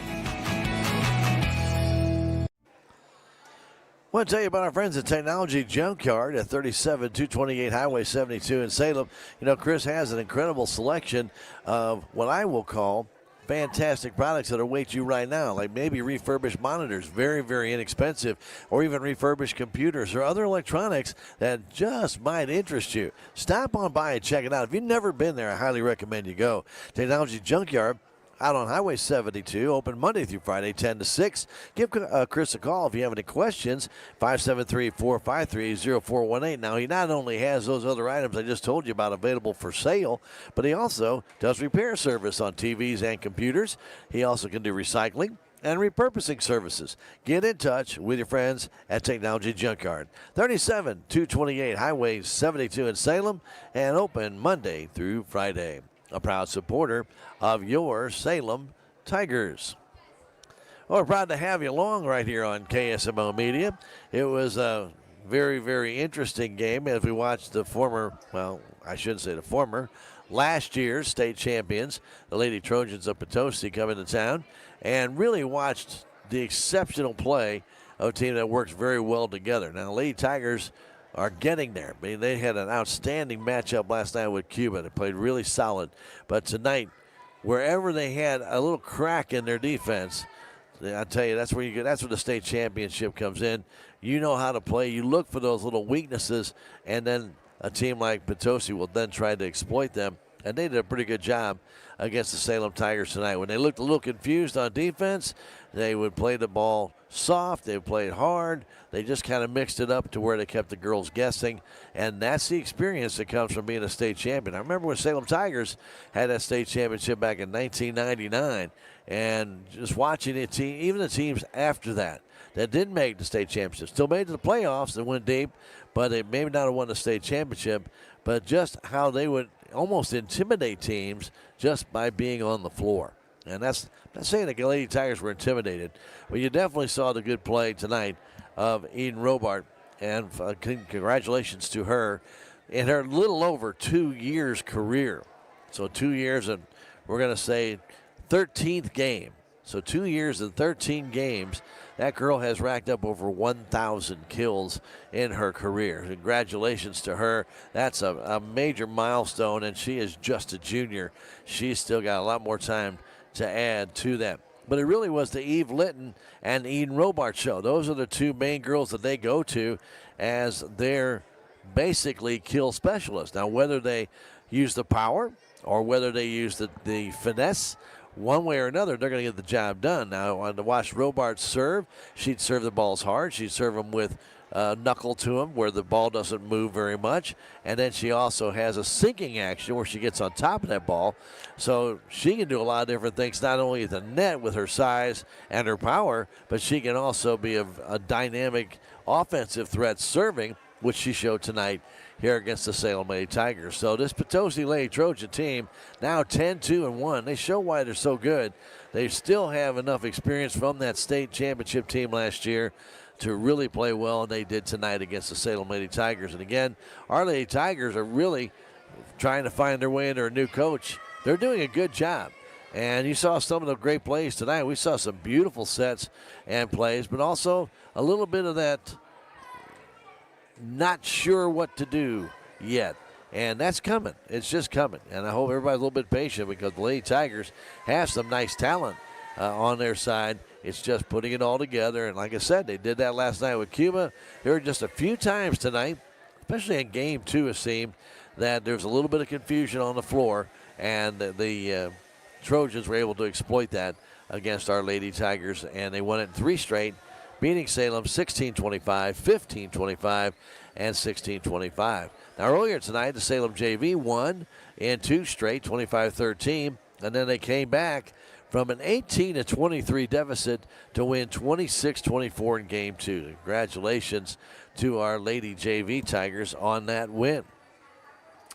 I want to tell you about our friends at Technology Junkyard at 37228 Highway 72 in Salem. You know, Chris has an incredible selection of what I will call fantastic products that await you right now, like maybe refurbished monitors, very, very inexpensive, or even refurbished computers or other electronics that just might interest you. Stop on by and check it out. If you've never been there, I highly recommend you go. Technology Junkyard out on Highway 72, open Monday through Friday, 10 to 6. Give Chris a call if you have any questions, 573-453-0418. Now, he not only has those other items I just told you about available for sale, but he also does repair service on TVs and computers. He also can do recycling and repurposing services. Get in touch with your friends at Technology Junkyard. 37228 Highway 72 in Salem, and open Monday through Friday. A proud supporter of your Salem Tigers. Well, we're proud to have you along right here on KSMO Media. It was a very, very interesting game as we watched the former, well, I shouldn't say the former, last year's state champions, the Lady Trojans of Potosi, come into town, and really watched the exceptional play of a team that works very well together. Now, the Lady Tigers are getting there. I mean, they had an outstanding matchup last night with Cuba. They played really solid. But tonight, wherever they had a little crack in their defense, I tell you, that's where you get. That's where the state championship comes in. You know how to play. You look for those little weaknesses, and then a team like Potosi will then try to exploit them. And they did a pretty good job against the Salem Tigers tonight. When they looked a little confused on defense, they would play the ball soft. They played hard. They just kind of mixed it up to where they kept the girls guessing. And that's the experience that comes from being a state champion. I remember when Salem Tigers had that state championship back in 1999. And just watching it, even the teams after that didn't make the state championship, still made it to the playoffs and went deep, but they maybe not have won the state championship. But just how they would almost intimidate teams just by being on the floor. And that's I'm not saying the Lady Tigers were intimidated, but you definitely saw the good play tonight of Eden Robart. And congratulations to her in her little over 2 years career. So 2 years, and we're going to say 13th game So 2 years and 13 games, that girl has racked up over 1,000 kills in her career. Congratulations to her. That's a major milestone, and she is just a junior. She's still got a lot more time to add to that. But it really was the Eve Litton and Eden Robart show. Those are the two main girls that they go to as their basically kill specialists. Now, whether they use the power or whether they use the finesse, one way or another, they're going to get the job done. Now, on to watch Robart serve, she'd serve the balls hard. She'd serve them with knuckle to them where the ball doesn't move very much. And then she also has a sinking action where she gets on top of that ball. So she can do a lot of different things, not only at the net with her size and her power, but she can also be a dynamic offensive threat serving, which she showed tonight here against the Salem Lady Tigers. So this Potosi Lady Trojan team now 10-2-1. They show why they're so good. They still have enough experience from that state championship team last year to really play well, and they did tonight against the Salem Lady Tigers. And again, our Lady Tigers are really trying to find their way into a new coach. They're doing a good job. And you saw some of the great plays tonight. We saw some beautiful sets and plays, but also a little bit of that not sure what to do yet. And that's coming. It's just coming. And I hope everybody's a little bit patient because the Lady Tigers have some nice talent on their side. It's just putting it all together. And like I said, they did that last night with Cuba. There were just a few times tonight, especially in game two, it seemed, that there was a little bit of confusion on the floor. And the Trojans were able to exploit that against our Lady Tigers. And they won it in 3 straight, beating Salem 16-25, 15-25, and 16-25. Now, earlier tonight, the Salem JV won in 2 straight, 25-13, and then they came back from an 18-23 deficit to win 26-24 in Game 2. Congratulations to our Lady JV Tigers on that win.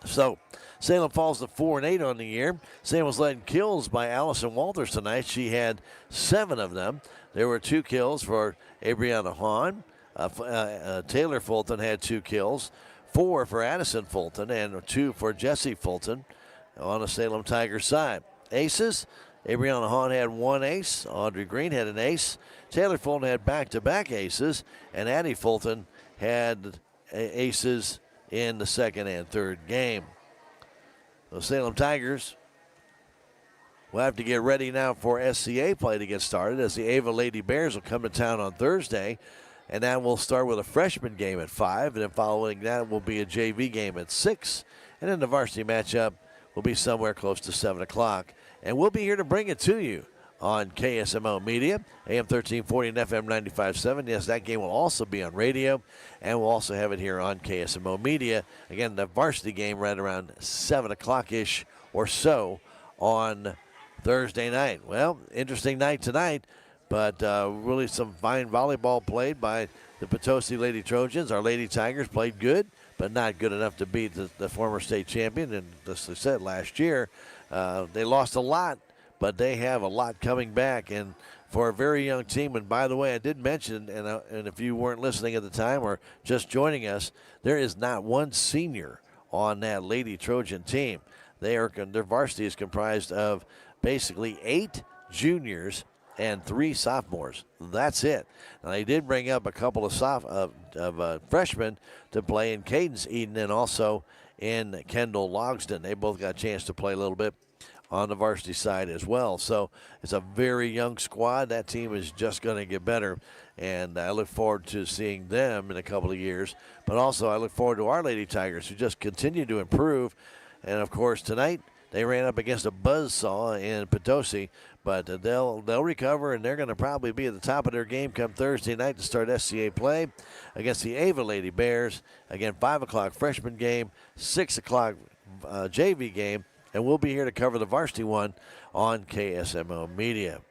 So, Salem falls to 4-8 on the year. Salem was led in kills by Allison Walters tonight. She had 7 of them. There were 2 kills for Abriana Hahn. Taylor Fulton had 2 kills, 4 for Addison Fulton, and 2 for Jesse Fulton on the Salem Tigers side. Aces, Abriana Hahn had 1 ace. Audrey Green had an ace. Taylor Fulton had back-to-back aces, and Addie Fulton had aces in the second and third game. The Salem Tigers will have to get ready now for SCA play to get started, as the Ava Lady Bears will come to town on Thursday, and that will start with a freshman game at 5, and then following that will be a JV game at 6, and then the varsity matchup will be somewhere close to 7 o'clock. And we'll be here to bring it to you on KSMO Media, AM 1340 and FM 95.7. Yes, that game will also be on radio, and we'll also have it here on KSMO Media. Again, the varsity game right around 7 o'clock-ish or so on Thursday night. Well, interesting night tonight, but really some fine volleyball played by the Potosi Lady Trojans. Our Lady Tigers played good, but not good enough to beat the former state champion. And as I said, last year, they lost a lot, but they have a lot coming back. And for a very young team, and by the way, I did mention, and if you weren't listening at the time or just joining us, there is not one senior on that Lady Trojan team. Their varsity is comprised of basically 8 juniors and 3 sophomores. That's it. Now, they did bring up a couple of freshmen to play in Cadence Eden and also in Kendall Logsdon. They both got a chance to play a little bit on the varsity side as well. So it's a very young squad. That team is just going to get better, and I look forward to seeing them in a couple of years. But also I look forward to our Lady Tigers, who just continue to improve. And, of course, tonight they ran up against a buzzsaw in Potosi, but they'll recover, and they're going to probably be at the top of their game come Thursday night to start SCA play against the Ava Lady Bears. Again, 5 o'clock freshman game, 6 o'clock JV game, and we'll be here to cover the varsity one on KSMO Media.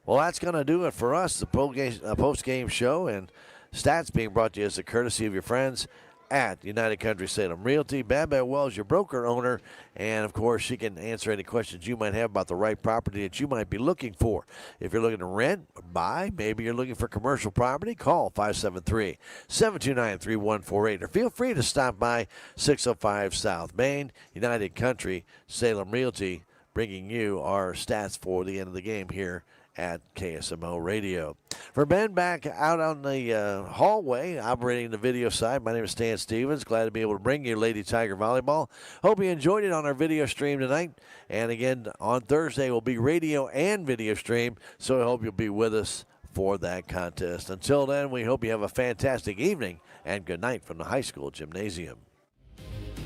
Well, that's going to do it for us, the post-game show, and stats being brought to you as a courtesy of your friends at United Country Salem Realty. Babette Wells, your broker owner, and of course she can answer any questions you might have about the right property that you might be looking for. If you're looking to rent or buy, maybe you're looking for commercial property, call 573-729-3148, or feel free to stop by 605 South Main. United Country Salem Realty, bringing you our stats for the end of the game here at KSMO Radio. For Ben back out on the hallway, operating the video side, my name is Stan Stevens. Glad to be able to bring you Lady Tiger Volleyball. Hope you enjoyed it on our video stream tonight. And again, on Thursday will be radio and video stream, so I hope you'll be with us for that contest. Until then, we hope you have a fantastic evening, and good night from the high school gymnasium.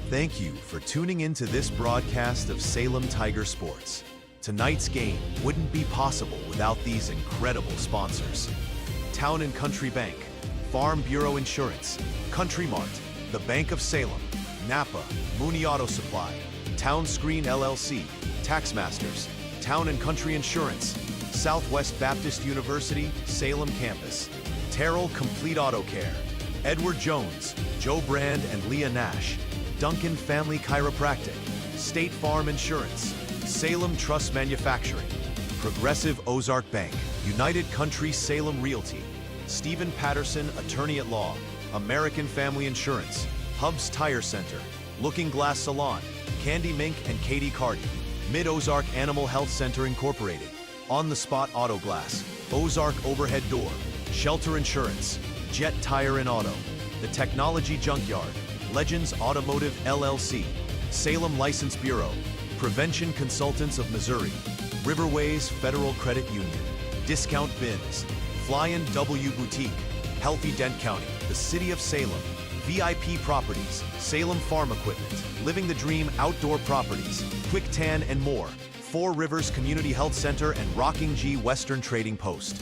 Thank you for tuning into this broadcast of Salem Tiger Sports. Tonight's game wouldn't be possible without these incredible sponsors: Town and Country Bank, Farm Bureau Insurance, Country Mart, the Bank of Salem, Napa, Mooney Auto Supply, Town Screen LLC, Taxmasters, Town and Country Insurance, Southwest Baptist University, Salem Campus, Terrell Complete Auto Care, Edward Jones, Joe Brand and Leah Nash, Duncan Family Chiropractic, State Farm Insurance, Salem Trust Manufacturing, Progressive Ozark Bank, United Country Salem Realty, Stephen Patterson Attorney at Law, American Family Insurance, Hubs Tire Center, Looking Glass Salon, Candy Mink and Katie Cardi, Mid-Ozark Animal Health Center Incorporated, On the Spot Auto Glass, Ozark Overhead Door, Shelter Insurance, Jet Tire and Auto, The Technology Junkyard, Legends Automotive LLC, Salem License Bureau, Prevention Consultants of Missouri, Riverways Federal Credit Union, Discount Bins, Flyin' W Boutique, Healthy Dent County, the City of Salem, VIP Properties, Salem Farm Equipment, Living the Dream Outdoor Properties, Quick Tan and more, Four Rivers Community Health Center and Rocking G Western Trading Post.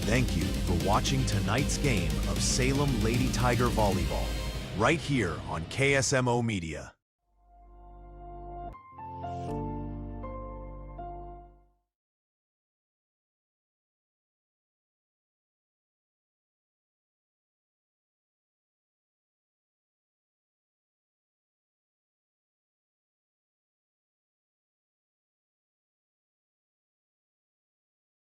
Thank you for watching tonight's game of Salem Lady Tiger Volleyball, right here on KSMO Media.